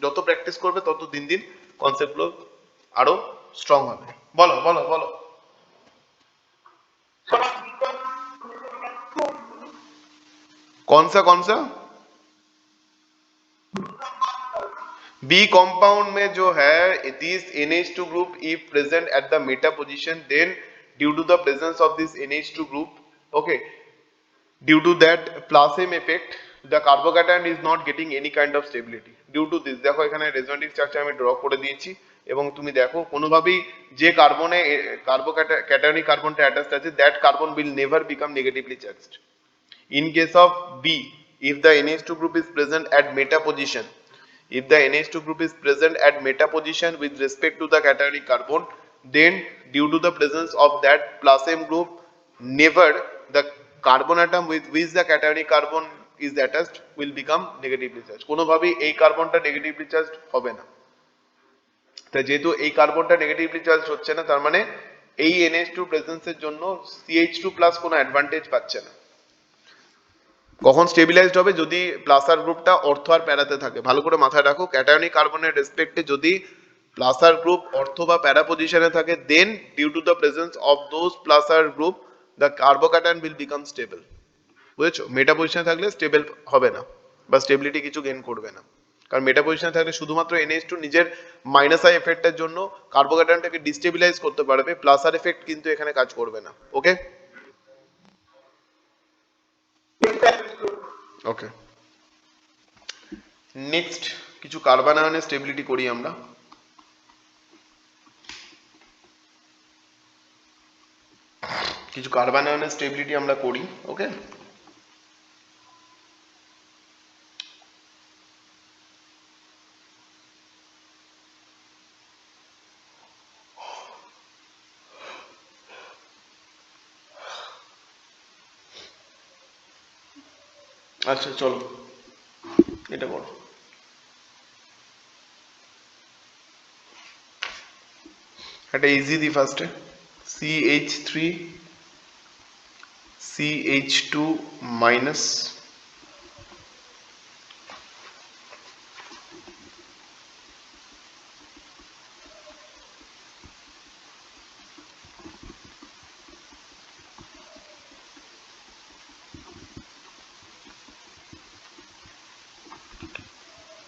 যত প্র্যাকটিস করবে তত দিন দিন কনসেপ্টগুলো আরো স্ট্রং হবে। বলো বলো বলো। कौन सा बी कंपाउंड में जो है this NH2 group if present at the meta position, then due to the presence of this NH2 group, okay, due to that plus m effect the carbocation is not getting any kind of stability due to this। দেখো এখানে রেজোনেটিভ structure আমি draw করে দিয়েছি, এবং তুমি দেখো কোনোভাবেই যে কার্বনে কার্বোক্যাটায়নিক কার্বনটা অ্যাটাচড আছে, that carbon will never become negatively charged. In case of B, if the NH2 group is present at meta position, if the NH2 group is present at meta position with respect to the cationic carbon, then due to the presence of that plus M group, never the carbon atom with which the cationic carbon is attached will become negatively charged. কোনোভাবেই এই কার্বনটা negatively charged হবে না। তাই যেহেতু এই কার্বনটা negatively charge হচ্ছে না, তার মানে এই NH2 প্রেজেন্সের জন্য CH2 প্লাস কোনো অ্যাডভান্টেজ পাচ্ছে না। কখন স্টেবিলাইজড হবে, যদি প্লাস আর গ্রুপটা অর্থ আর প্যারাতে থাকে। ভালো করে মাথায় রাখো, ক্যাটায়নিক কার্বনের রেসপেক্টে যদি প্লাস আর গ্রুপ অর্থ বা প্যারা পজিশনে থাকে, then due to the presence of those plus R group the carbocation will become stable. বুঝেছো? মেটা পজিশনে থাকলে স্টেবল হবে না বা স্টেবিলিটি কিছু গেইন করবে না, কারণ মেটা পজিশনে থাকলে শুধুমাত্র NH2 নিজের মাইনাস আই এফেক্টের জন্য কার্বোক্যাটায়নটাকে ডিস্টেবিলাইজ করতে পারবে, প্লাস আর এফেক্ট কিন্তু এখানে কাজ করবে না। ওকে ওকে, নেক্সট কিছু কার্বন আয়নের স্টেবিলিটি করি আমরা। কিছু কার্বন আয়নের স্টেবিলিটি আমরা করি। ওকে, আচ্ছা চলো এটা করো। একটা ইজি দি ফার্স্টে, CH3 CH2 মাইনাস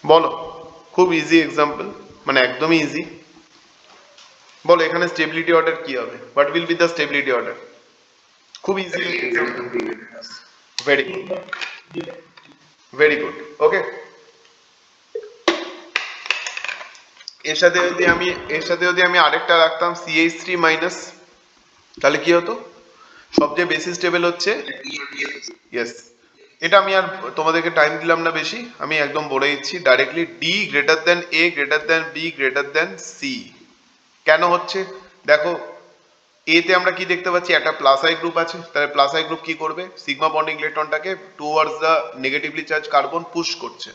বলো। খুব ইজি এক্সাম্পল, মানে একদমই ইজি। বলো এখানে স্টেবিলিটি অর্ডার কি হবে, what will be the stability order? খুব easy example. Very good, very good. Okay, এর সাথে যদি আমি আরেকটা রাখতাম CH3 মাইনাস, তাহলে কি হতো? সবচেয়ে বেশি স্টেবল হচ্ছে, ইয়েস, এটা আমি আর তোমাদেরকে টাইম দিলাম না বেশি, আমি একদম বলে দিচ্ছি directly, D greater than A greater than B greater than C. কেন হচ্ছে দেখো, এ তে আমরা কি দেখতে পাচ্ছি, একটা প্লাস আই গ্রুপ আছে, তাহলে প্লাস আই গ্রুপ কি করবে, সিগমা বন্ডিং ইলেকট্রনটাকে towards the negatively charge carbon push করছে।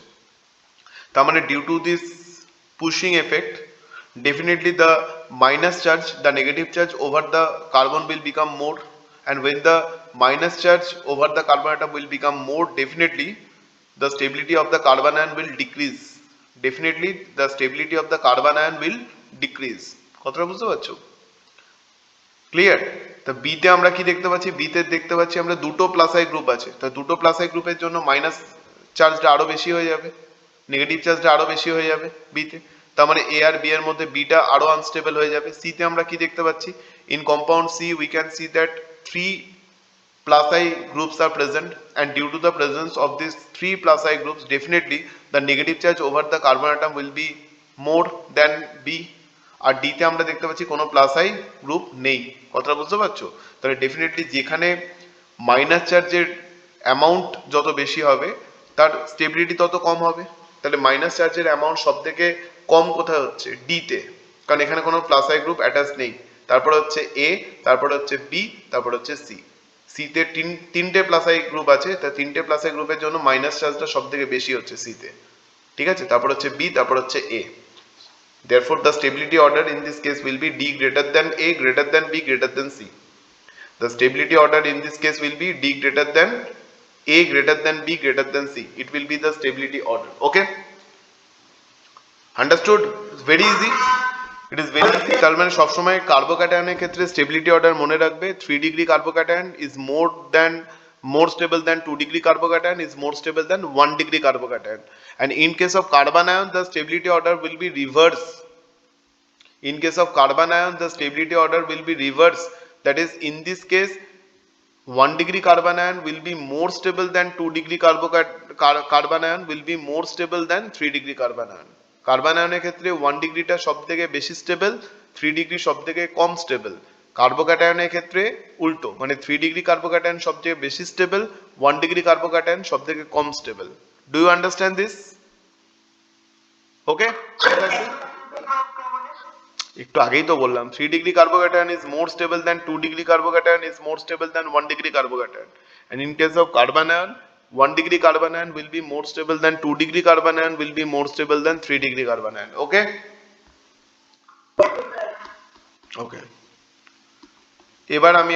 তার মানে due to this pushing effect, definitely the minus charge, the negative charge over the carbon will become more, and when the minus charge over the carbon atom will become more, definitely the stability of the carbon ion will decrease. Definitely the stability of the carbon ion will decrease. কথাটা বুঝতে পারছো? Clear? তা B তে আমরা কি দেখতে পাচ্ছি, B তে দেখতে পাচ্ছি আমরা দুটো প্লাস আই গ্রুপ আছে, তা দুটো প্লাস আই গ্রুপের জন্য মাইনাস চার্জটা আরো বেশি হয়ে যাবে, নেগেটিভ চার্জটা আরো বেশি হয়ে যাবে বি তে। তার মানে এ আর বি এর মধ্যে বিটা আরো আনস্টেবল হয়ে যাবে। সি তে আমরা কি দেখতে পাচ্ছি, in compound C we can see that 3 plus I groups are present, and due to the presence of these 3 plus I groups, definitely the negative charge over the carbon atom will be more than B. আর D তে আমরা দেখতে পাচ্ছি কোনো plus I group নেই। কথাটা বুঝতে পারছো? তাহলে ডেফিনেটলি যেখানে মাইনাস চার্জের অ্যামাউন্ট যত বেশি হবে তার স্টেবিলিটি তত কম হবে। তাহলে মাইনাস চার্জের অ্যামাউন্ট সব থেকে কম কোথায় হচ্ছে, ডি তে, কারণ এখানে কোনো প্লাস আই গ্রুপ অ্যাটাচ নেই। তারপর হচ্ছে এ, তারপর হচ্ছে বি, তারপর হচ্ছে সি। সি তে তিনটে প্লাস আই গ্রুপ আছে, তা তিনটে প্লাস আই গ্রুপের জন্য মাইনাস চার্জটা সব থেকে বেশি হচ্ছে সি তে। ঠিক আছে, তারপর হচ্ছে বি, তারপর হচ্ছে এ। Therefore, the stability order in this case will be D greater than A greater than B greater than C. The stability order in this case will be D greater than A greater than B greater than C. It will be the stability order. Okay? Understood? It's very easy. It is very easy. তার মানে সবসময় কার্বোক্যাটায়নের ক্ষেত্রে stability order মনে রাখবে, 3 degree carbocation is more stable than 2 degree carbocation, is more stable than 1 degree carbocation. And in case of carbon ion, the stability order will be reverse. In case of carbon ion, the stability order will be reverse. That is, in this case, 1 degree carbon ion will be more stable than 2 degree carbon ion will be more stable than 3 degree carbon ion. Carbon আয়নের ক্ষেত্রে 1 ডিগ্রিটা সব থেকে বেশি stable, 3 degree সব থেকে কম stable. কার্বোক্যাটায়নের ক্ষেত্রে উল্টো, মানে 3 ডিগ্রি কার্বোক্যাটায়ন সব থেকে বেশি স্টেবল, 1 ডিগ্রি কার্বোক্যাটায়ন সব থেকে কম stable. Do you understand this? Okay, একটু আগেই তো বললাম 3 degree carbocation is more stable than 2 degree carbocation is more stable than 1 degree carbocation, and in case of carbon ion, 1 degree carbon ion will be more stable than 2 degree carbon ion will be more stable than 3 degree carbon ion. Okay? Okay. এবার আমি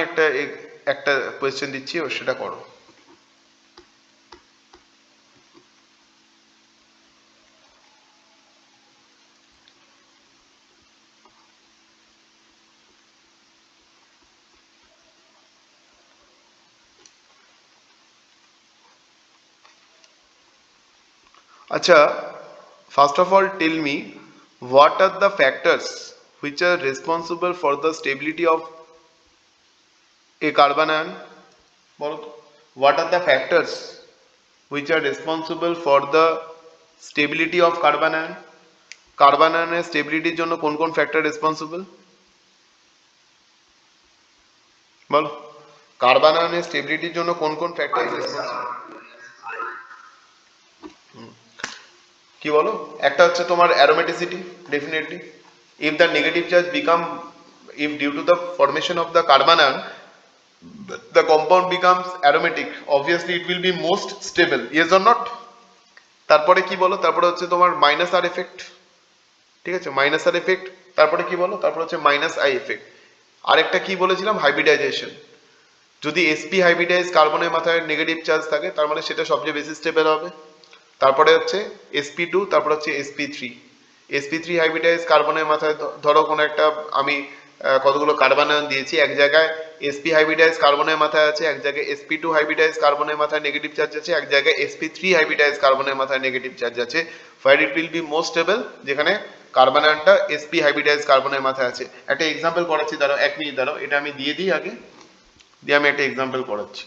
একটা question দিচ্ছি, ও সেটা করো। আচ্ছা, first of all tell me what are the factors which are responsible for the stability of a carbon ion? বলো তো, what are the factors which are responsible for the stability of carbon ion? Carbon আয়নের স্টেবিলিটির জন্য কোন কোন factor responsible বলো? Carbon আয়নের স্টেবিলিটির জন্য কোন কোন ফ্যাক্টর রেসপন্সিবল? কি বলো? একটা হচ্ছে তোমার aromaticity, definitely. if the negative charge become, if due to the formation of the carbon ion the compound becomes aromatic, obviously it will be most stable, yes or not? তারপরে কি বলো? তারপরে হচ্ছে তোমার মাইনাস আর এফেক্ট। ঠিক আছে, minus আর effect. তারপরে কি বলো? তারপরে হচ্ছে মাইনাস আই এফেক্ট। আরেকটা কি বলেছিলাম? হাইব্রিডাইজেশন। যদি sp হাইব্রিডাইজ কার্বনের মাথায় নেগেটিভ চার্জ থাকে, তার মানে সেটা সবচেয়ে বেশি স্টেবল হবে। তারপরে হচ্ছে sp2, তারপর হচ্ছে sp3। sp3 হাইব্রিডাইজ কার্বনের মাথায় ধরো কোনো একটা, আমি কতগুলো কার্বন আয়ন দিয়েছি, এক জায়গায় sp হাইব্রিডাইজ কার্বনের মাথায় আছে, এক জায়গায় sp2 হাইব্রিডাইজ কার্বনের মাথায় নেগেটিভ চার্জ আছে, এক জায়গায় sp3 হাইব্রিডাইজ কার্বনের মাথায় নেগেটিভ চার্জ আছে। Fur it will be most stable যেখানে কার্বন আয়নটা sp হাইব্রিডাইজ কার্বনের মাথায় আছে। একটা এক্সাম্পল করাচ্ছি, দাঁড়াও 1 মিনিট দাঁড়াও, এটা আমি দিয়ে দিই আগে, দিয়ে আমি একটা এক্সাম্পল করাচ্ছি।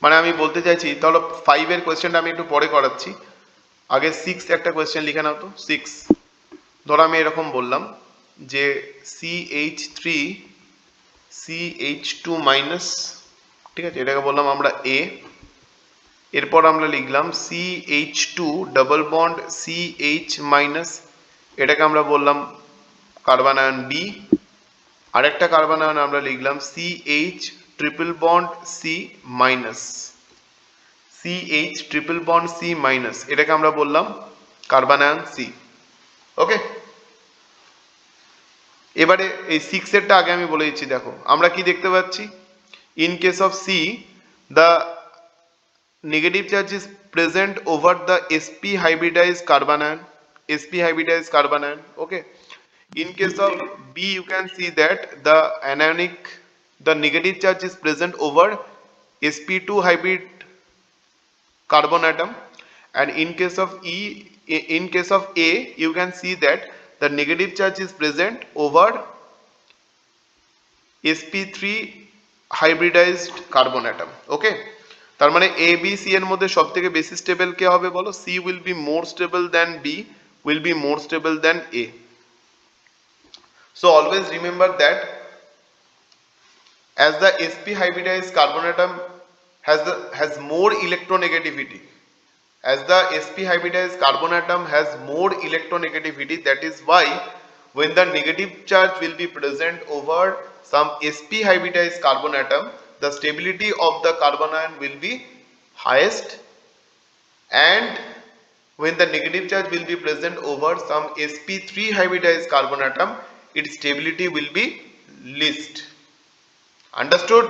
মানে আমি বলতে চাইছি, তাহলে 5 এর কোয়েশ্চেনটা আমি একটু পরে করাচ্ছি, আগে 6 একটা কোয়েশ্চেন লিখে নাও তো। 6 ধরো আমি এরকম বললাম যে CH2 মাইনাস, ঠিক আছে, এটাকে বললাম আমরা A। এরপর আমরা লিখলাম CH2 double bond CH minus, এটাকে আমরা বললাম কার্বন আয়ন B। আরেকটা কার্বন আয়ন আমরা লিখলাম CH triple bond C minus, CH triple bond C minus, এটাকে আমরা বললাম কার্বন আয়ন C। ওকে, এবারে এই 6 এরটা আগে আমি বলে দিচ্ছি। দেখো আমরা কি দেখতে পাচ্ছি, in case of C the negative charge is present over the sp hybridized carbon ion, sp hybridized carbon ion. Okay, in case of B you can see that the anionic, the negative charge is present over sp2 hybrid carbon atom, and in case of in case of A you can see that the negative charge is present over sp3 hybridized carbon atom. Okay, তার মানে A B C এর মধ্যে সবথেকে বেশি stable কে হবে বলো? C will be more stable than B, will be more stable than A. So always remember that as the sp hybridized carbon atom has more electronegativity, as the sp hybridized carbon atom has more electronegativity, that is why when the negative charge will be present over some sp hybridized carbon atom, the stability of the carbon ion will be highest, and when the negative charge will be present over some sp3 hybridized carbon atom, its stability will be least. Understood?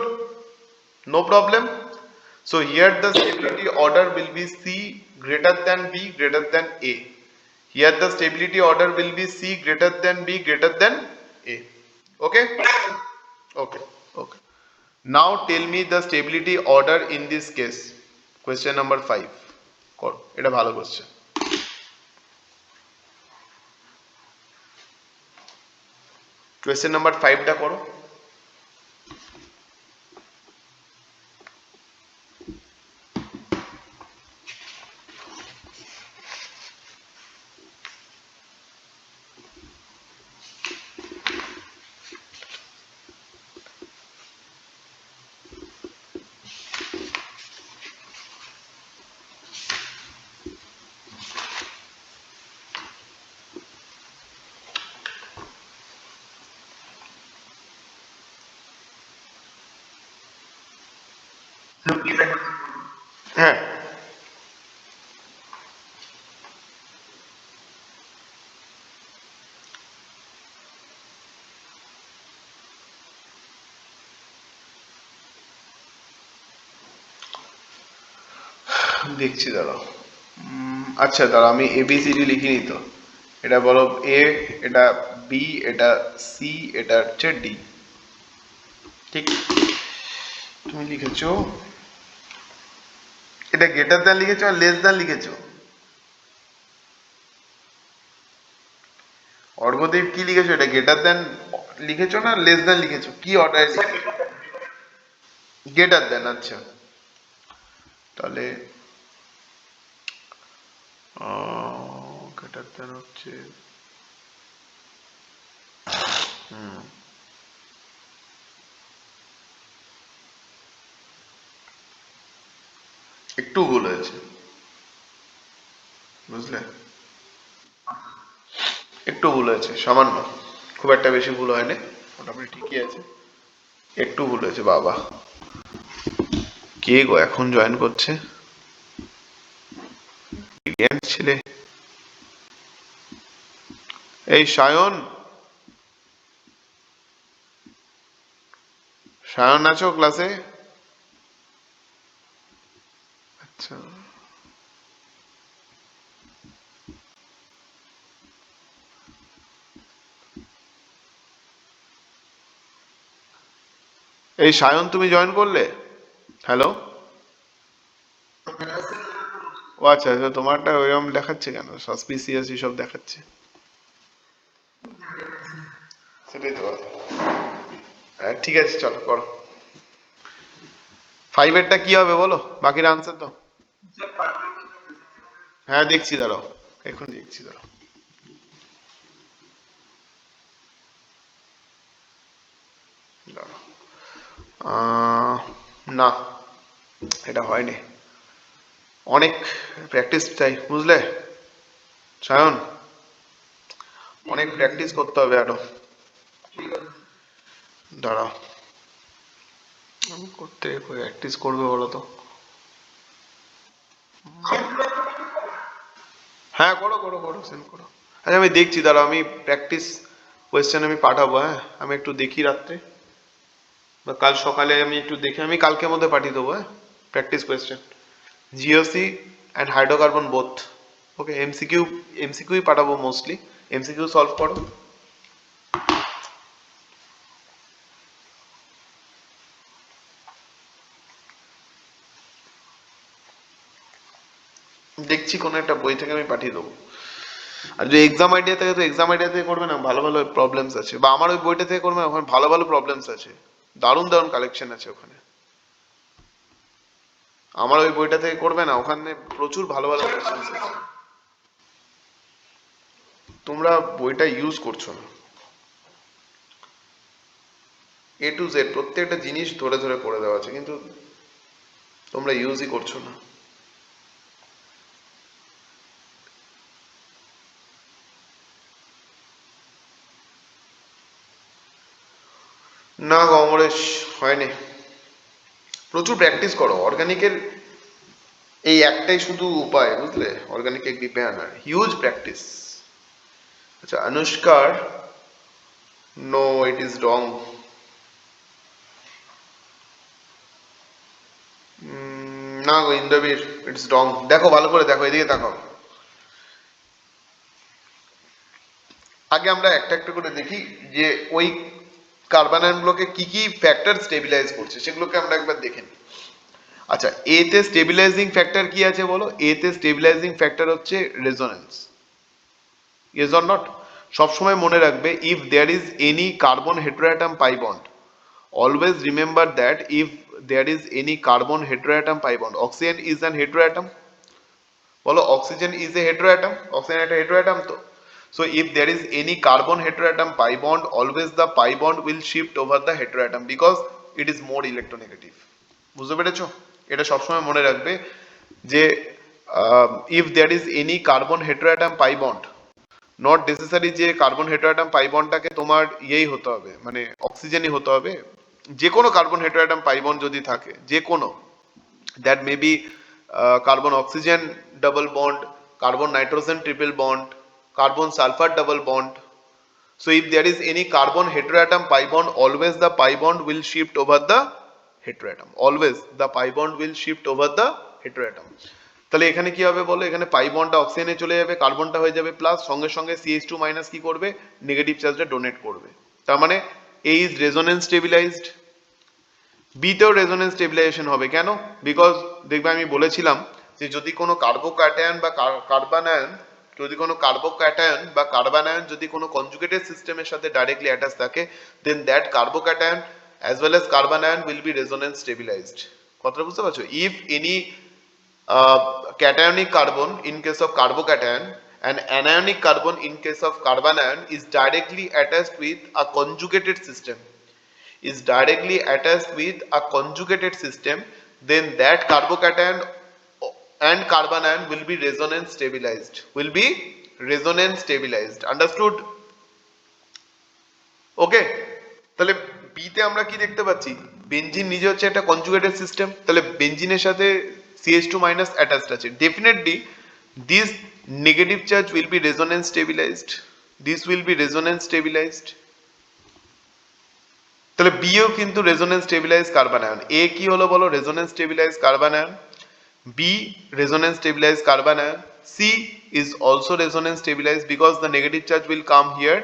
No problem. So here the stability order will be C greater than B greater than A. Here the stability order will be C greater than B greater than A. Okay? Okay. Okay. Now tell me the stability order in this case. Question number 5. করো, এটা ভালো question. Question number 5টা করো। So please I have হ্যাঁ, দেখছি দাঁড়াও। আচ্ছা দাঁড়াও, আমি ABCD লিখিনি তো। এটা বলো A, এটা B, এটা C, এটা হচ্ছে D। ঠিক, তুমি লিখেছো এটা গ্রেটার দ্যান লিখেছো আর লেস দ্যান লিখেছো। অর্ঘদেব কি লিখেছো, এটা গ্রেটার দ্যান লিখেছো না লেস দ্যান লিখেছো, কি অর্ডারে লিখেছো? Greater than. আচ্ছা, তাহলে গ্রেটার দ্যান হচ্ছে একটু ভুল হয়েছে, বুঝলে, একটু ভুল হয়েছে, সামান্য, খুব একটা বেশি ভুল হয়নি, মোটামুটি ঠিকই আছে, একটু ভুল হয়েছে। বাবা, কে গো এখন জয়েন করছে? ব্রিলিয়ান্ট ছেলে, এই সায়ন, সায়ন আছো ক্লাসে? আচ্ছা, এই সায়ন তুমি জয়েন করলে? হ্যালো, ও আচ্ছা আচ্ছা, তোমারটা ওইরকম দেখাচ্ছে কেন, সাসপিসিয়াস সব দেখাচ্ছে? সেটাই তো কথা। হ্যাঁ, ঠিক আছে, চলো করো। 5 এরটা কি হবে বলো, বাকির আনসার দাও। হ্যাঁ দেখছি, দাঁড়াও, এখন দেখছি, দাঁড়াও দাঁড়াও। না, এটা হয়নি। অনেক প্র্যাকটিস চাই, বুঝলে সায়ন, অনেক প্র্যাকটিস করতে হবে আরো। ঠিক আছে। দাঁড়াও, আমি করতে প্র্যাকটিস করবে বলো তো? হ্যাঁ করো করো করো, সেন্ড করো। আচ্ছা আমি দেখছি, দাঁড়াও, আমি প্র্যাকটিস কোয়েশ্চেন আমি পাঠাবো। হ্যাঁ আমি একটু দেখি রাত্রে বা কাল সকালে, আমি একটু দেখে আমি কালকের মধ্যে পাঠিয়ে দেবো। হ্যাঁ practice question, GOC and hydrocarbon both. Okay, MCQ, এমসিকিউই পাঠাবো মোস্টলি, এমসিকিউ সলভ করো। দেখছি কোনো একটা বই থেকে আমি পাঠিয়ে দেবো। আর যদি এক্সাম আইডিয়া থেকে, তো এক্সাম আইডিয়া থেকে করবে না, ভালো ভালো প্রবলেমস আছে, বা আমার ওই বইটা থেকে করবে না, ওখানে ভালো ভালো প্রবলেমস আছে, দারুণ দারুণ কালেকশন আছে ওখানে। আমার ওই বইটা থেকে করবে না, ওখানে প্রচুর ভালো ভালো কোশ্চেন আছে। তোমরা বইটা ইউজ করছো না, এ টু জেড প্রত্যেকটা জিনিস ধরে ধরে করে দেওয়া আছে, কিন্তু তোমরা ইউজই করছো না। না গো অমরেশ, হয়নি। প্রচুর প্র্যাকটিস করো অর্গানিকের, এই একটাই শুধু উপায়, বুঝলে, অর্গানিক ডিপে আনার, হিউজ প্র্যাকটিস। আচ্ছা অনুষ্কার, নো ইট ইজ রং। না গো ইন্দ্রবীর, ইটস রং। দেখো ভালো করে দেখো, এদিকে দেখো। আগে আমরা একটা একটা করে দেখি যে ওই কার্বন আয়নগুলোকে কি কি ফ্যাক্টর স্টেবিলাইজ করছে, সেগুলোকে আমরা একবার দেখে নিই। আচ্ছা, এ তে স্টেবিলাইজিং ফ্যাক্টর কি আছে বলো? এ তে স্টেবিলাইজিং ফ্যাক্টর হচ্ছে রেজোনেন্স। Yes or not? সবসময় মনে রাখবে, if there is any carbon heteroatom pi bond, always remember that if there is any carbon heteroatom pi bond, oxygen is an heteroatom, বলো oxygen is a heteroatom, oxygen একটা heteroatom তো। So if there is any carbon heteroatom pi bond, always the pi bond will shift over the heteroatom because it is more electronegative। বুঝতে পেরেছো? এটা সবসময় মনে রাখবে যে if there is any carbon heteroatom pi bond, not necessary যে carbon heteroatom পাই বন্ডটাকে তোমার ইয়েই হতে হবে, মানে অক্সিজেনই হতে হবে। যে কোনো কার্বন হেটেরোঅ্যাটম পাই বন্ড যদি থাকে, যে কোনো, that may be carbon oxygen double bond, carbon nitrogen triple bond, carbon sulphur double bond. So if there is any carbon heteroatom pi bond, always the pi bond will shift over the heteroatom, always the pi bond will shift over the heteroatom। তাহলে এখানে কি হবে বলো? এখানে পাই বন্ডটা অক্সিজেনে চলে যাবে, কার্বনটা হয়ে যাবে প্লাস, সঙ্গে সঙ্গে CH2 মাইনাস কি করবে? নেগেটিভ চার্জটা ডোনেট করবে। তার মানে A is resonance stabilised. B তেও রেজোনেন্স স্টেবিলাইজেশন হবে, কেন? বিকজ দেখবে আমি বলেছিলাম যে যদি কোনো কার্বোক্যাটায়ন বা কার্বানায়ন, যদি কোনো কার্বোক্যাটায়ন বা কার্বানায়ন যদি কোনো কনজুগেটেড সিস্টেমের সাথে ডাইরেক্টলি অ্যাটাচ থাকে, then that carbocation as well as carbanion will be resonance stabilized. কথাটা বুঝতে পারছো? If any cationic carbon in case of carbocation and anionic carbon in case of carbanion is directly attached with a conjugated system, is directly attached with a conjugated system, then that carbocation and carbanion will be resonance stabilized, will be resonance stabilized, understood? ওকে, তাহলে বিতে আমরা কি দেখতে পাচ্ছি? Benzene নিজে হচ্ছে একটা conjugated system, তাহলে বেনজিনের সাথে CH2 মাইনাস অ্যাটাচড আছে, definitely this negative charge will be resonance stabilised, this will be resonance stabilised. তাহলে বিও কিন্তু রেজোনেন্স স্টেবিলাইজ কার্বানায়ন। এ কি হলো বলো? Resonance stabilise carbanion. B resonance stabilise carbanion. C is also resonance stabilized because the negative charge will come here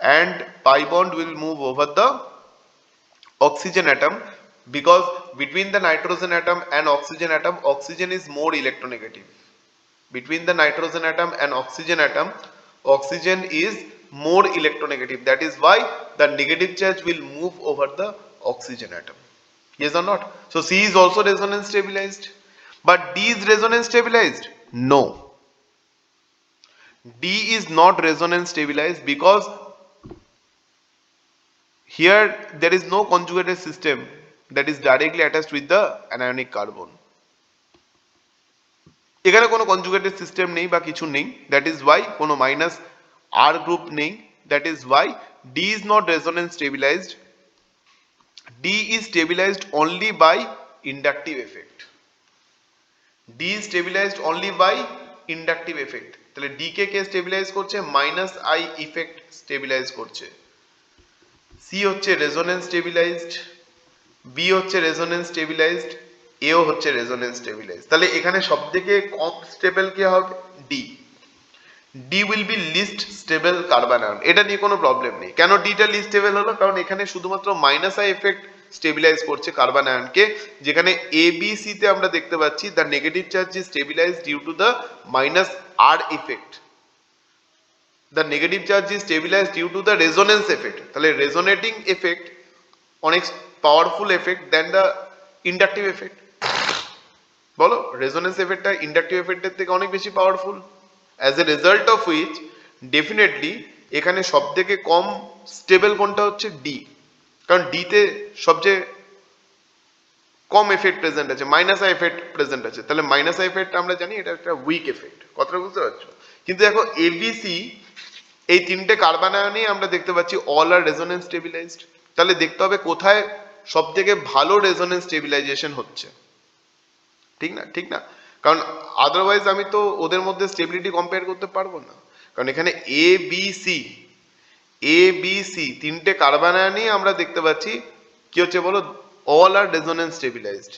and pi bond will move over the oxygen atom, because between the nitrogen atom and oxygen atom, oxygen is more electronegative. Between the nitrogen atom and oxygen atom, oxygen is more electronegative, that is why the negative charge will move over the oxygen atom. Yes or not? So C is also resonance stabilized, but D is resonance stabilized? No, D is not resonance stabilized because here there is no conjugated system. that is directly attached with the anionic carbon. এখানে কোনো conjugated system নেই বা কিছু নেই, that is why কোনো minus R group নেই, that is why D is not resonance stabilised, D is stabilised only by inductive effect, D is stabilised only by inductive effect. তাহলে D কে stabilise করছে, minus I effect stabilise করছে। C হচ্ছে resonance stabilised, B হচ্ছে resonance stabilised, এও হচ্ছে resonance stabilised. তাহলে এখানে সবথেকে কম স্টেবল কি হবে? D. D will be least stable carbon ion, এটা নিয়ে কোনো প্রবলেম নেই। কেন ডিটা লিস্ট স্টেবল হলো? কারণ এখানে শুধুমাত্র মাইনাস আই এফেক্ট স্টেবিলাইজ করছে কার্বন আয়নকে, যেখানে এ বি সি তে আমরা দেখতে পাচ্ছি the negative charge is stabilised due to the minus R effect, the negative charge is stabilised due to the resonance effect. তাহলে রেজোনেটিং এফেক্ট অনেক powerful effect then the inductive effect. বলো, resonance এফেক্টটা inductive এফেক্টের থেকে অনেক বেশি powerful. As a result of which definitely এখানে সব থেকে কম স্টেবল কোনটা হচ্ছে? ডি। কারণ ডিতে সবচেয়ে কম এফেক্ট প্রেজেন্ট আছে, মাইনাস আই এফেক্ট প্রেজেন্ট আছে। তাহলে মাইনাস আই এফেক্ট আমরা জানি এটা একটা উইক এফেক্ট, কথাটা বুঝতে পারছো? কিন্তু দেখো এবিসি এই তিনটে কার্বন আয়নেই আমরা দেখতে পাচ্ছি অল আর রেজোনেন্স স্টেবিলাইজড। তাহলে দেখতে হবে কোথায় সব থেকে ভালো রেজোনেন্স স্টেবিলাইজেশন হচ্ছে, ঠিক না? ঠিক না? কারণ আদারওয়াইজ আমি তো ওদের মধ্যে স্টেবিলিটি কম্পেয়ার করতে পারবো না। কারণ এখানে এ বি সি তিনটে কার্বন আয়নই আমরা দেখতে পাচ্ছি কি হচ্ছে বলো? অল আর রেজোনেন্স স্টেবিলাইজড।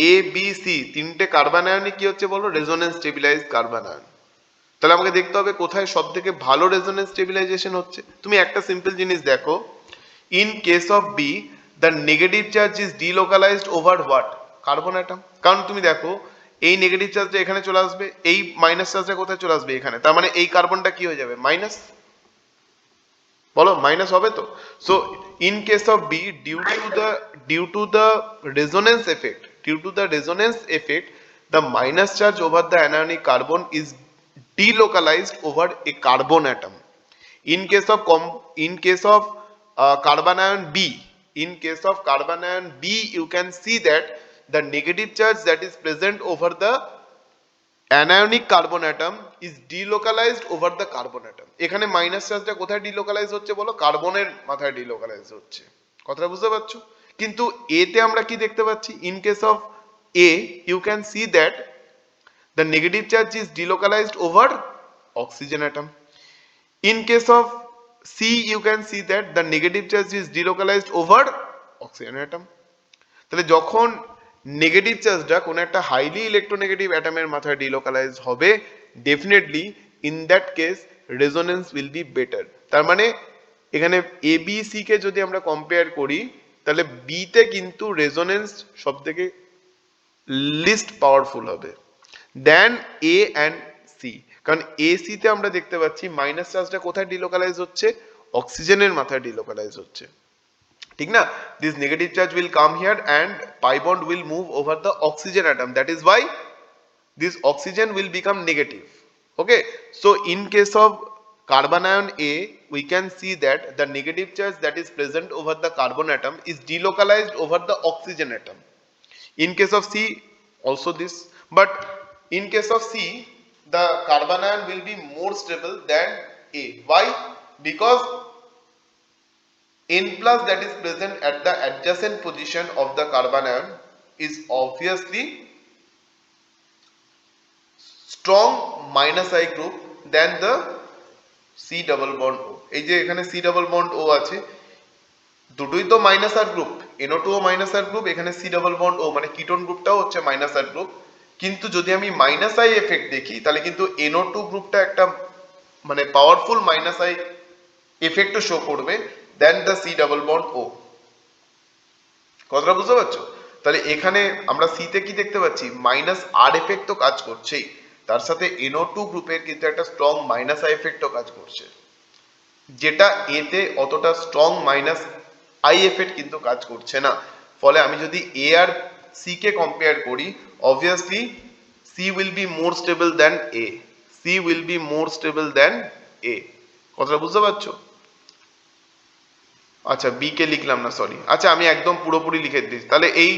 এ বি সি তিনটে কার্বন আয়নই কি হচ্ছে বলো? Resonance stabilised carbon ion. তাহলে আমাকে দেখতে হবে কোথায় সব থেকে ভালো রেজোনেন্স স্টেবিলাইজেশন হচ্ছে। তুমি একটা সিম্পল জিনিস দেখো, in case of B the negative charge is delocalised over what? Carbon atom. কারণ তুমি দেখো এই নেগেটিভ চার্জটা এখানে চলে আসবে, এই মাইনাস চার্জটা কোথায় চলে আসবে? এখানে। তার মানে এই কার্বনটা কি হয়ে যাবে? মাইনাস। বলো, মাইনাস হবে তো? So in case of B due to the resonance effect the minus charge over the anionic carbon is delocalized over a carbon atom. In case of carbon ion B, you can see that the negative charge that is present over the anionic carbon atom is delocalized over the carbon atom. এখানে minus চার্জটা কোথায় delocalise হচ্ছে বলো? কার্বনের মাথায় delocalise হচ্ছে। কথাটা বুঝতে পারছো? কিন্তু এতে আমরা কি দেখতে পাচ্ছি? In case of A, you can see that the negative charge is delocalized over oxygen atom. In case of C, you can see that the negative charge is delocalized over oxygen atom. তাহলে যখন negative চার্জটা কোন একটা highly electronegative অ্যাটমের মাথায় delocalise হবে, definitely in that case resonance will be better. তার মানে এখানে এ বি সি কে যদি আমরা কম্পেয়ার করি, তাহলে বি তে কিন্তু রেজোনেন্স সব থেকে লিস্ট পাওয়ারফুল হবে দেন এ অ্যান্ড সি। কারণ এ সি তে আমরা দেখতে পাচ্ছি মাইনাস চার্জটা কোথায় ডিলোকালাইজ হচ্ছে? অক্সিজেনের মাথায় ডিলোকালাইজ হচ্ছে, ঠিক না? This negative charge will come here and pi bond will move over the oxygen atom, that is why this oxygen will become negative. Okay, so in case of carbon ion A, we can see that the negative charge that is present over the carbon atom is delocalized over the oxygen atom. In case of C, also this, but in case of C, the carbon ion will be more stable than A. Why? Because N plus that is present at the adjacent position of the carbon ion is obviously strong minus I group than the C double bond O. এই যে এখানে C double bond O আছে, দুটোই তো minus R group, NO2 ও minus R group, এখানে C double bond O মানে ketone গ্রুপটাও হচ্ছে minus R group. কিন্তু যদি আমি মাইনাস আই এফেক্ট দেখি, তাহলে কিন্তু NO2 গ্রুপটা একটা মানে পাওয়ারফুল মাইনাস আই এফেক্টও শো করবে দেন the C double bond O। কথাটা বুঝতে পারছো? তাহলে এখানে আমরা সি তে কি দেখতে পাচ্ছি? মাইনাস আর এফেক্ট তো কাজ করছেই, তার সাথে NO2 গ্রুপের কিন্তু একটা স্ট্রং মাইনাস আই এফেক্টও কাজ করছে, যেটা এতে অতটা স্ট্রং মাইনাস আই এফেক্ট কিন্তু কাজ করছে না। ফলে আমি যদি এ আর সি কে কম্পেয়ার করি, obviously C will be more stable than A, C will be more stable than A. কথাটা বুঝতে পারছো? আচ্ছা বি কে লিখলাম না, সরি। আচ্ছা আমি একদম পুরোপুরি লিখে দিই তাহলে। এই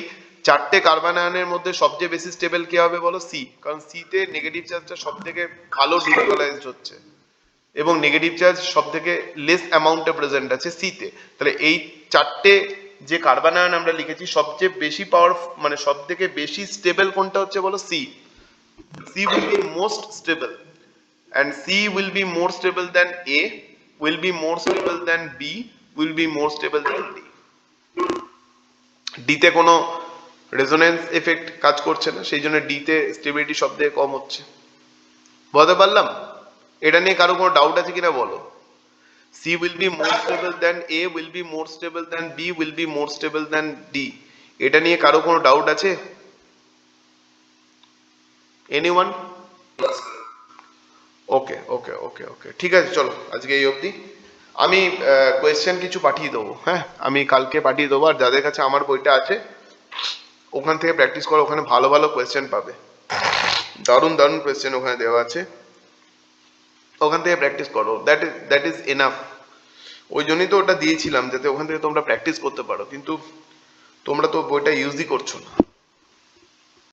চারটে কার্বন আয়নের মধ্যে সবচেয়ে বেশি স্টেবল কে হবে বলো? সি। কারণ সি তে নেগেটিভ চার্জটা সব থেকে ভালো ডিলকলাইজড হচ্ছে এবং নেগেটিভ চার্জ সব থেকে লেস অ্যামাউন্টে প্রেজেন্ট আছে সি তে। তাহলে এই চারটে যে কার্বন আয়ন আমরা লিখেছি সবচেয়ে বেশি পাওয়ার মানে সব থেকে বেশি স্টেবল কোনটা হচ্ছে বলো? C. C will be most stable and C will be more stable than A, will be more stable than B, will be more stable than D. D তে কোনো রেজোনেন্স এফেক্ট কাজ করছে না, সেই জন্য D তে স্টেবিলিটি সব থেকে কম হচ্ছে। বুঝতে পারলাম? এটা নিয়ে কারো কোনো ডাউট আছে কিনা বলো? C will be more stable than A, will be more stable than B, will be more stable than D. এটা নিয়ে কারো কোনো ডাউট আছে? এনিওয়ান? ওকে ওকে ওকে ওকে, ঠিক আছে, চলো আজকে এই অবধি। আমি কোয়েশ্চেন কিছু পাঠিয়ে দেবো, হ্যাঁ আমি কালকে পাঠিয়ে দেবো। আর যাদের কাছে আমার বইটা আছে ওখান থেকে প্র্যাকটিস করো, ওখানে ভালো ভালো কোয়েশ্চেন পাবে, দারুণ দারুণ কোয়েশ্চেন ওখানে দেওয়া আছে, ওখান থেকে প্র্যাকটিস করো। That is enough. ওই জন্যই তো ওটা দিয়েছিলাম যাতে ওখান থেকে তোমরা প্র্যাকটিস করতে পারো, কিন্তু তোমরা তো বইটা ইউজই করছো না।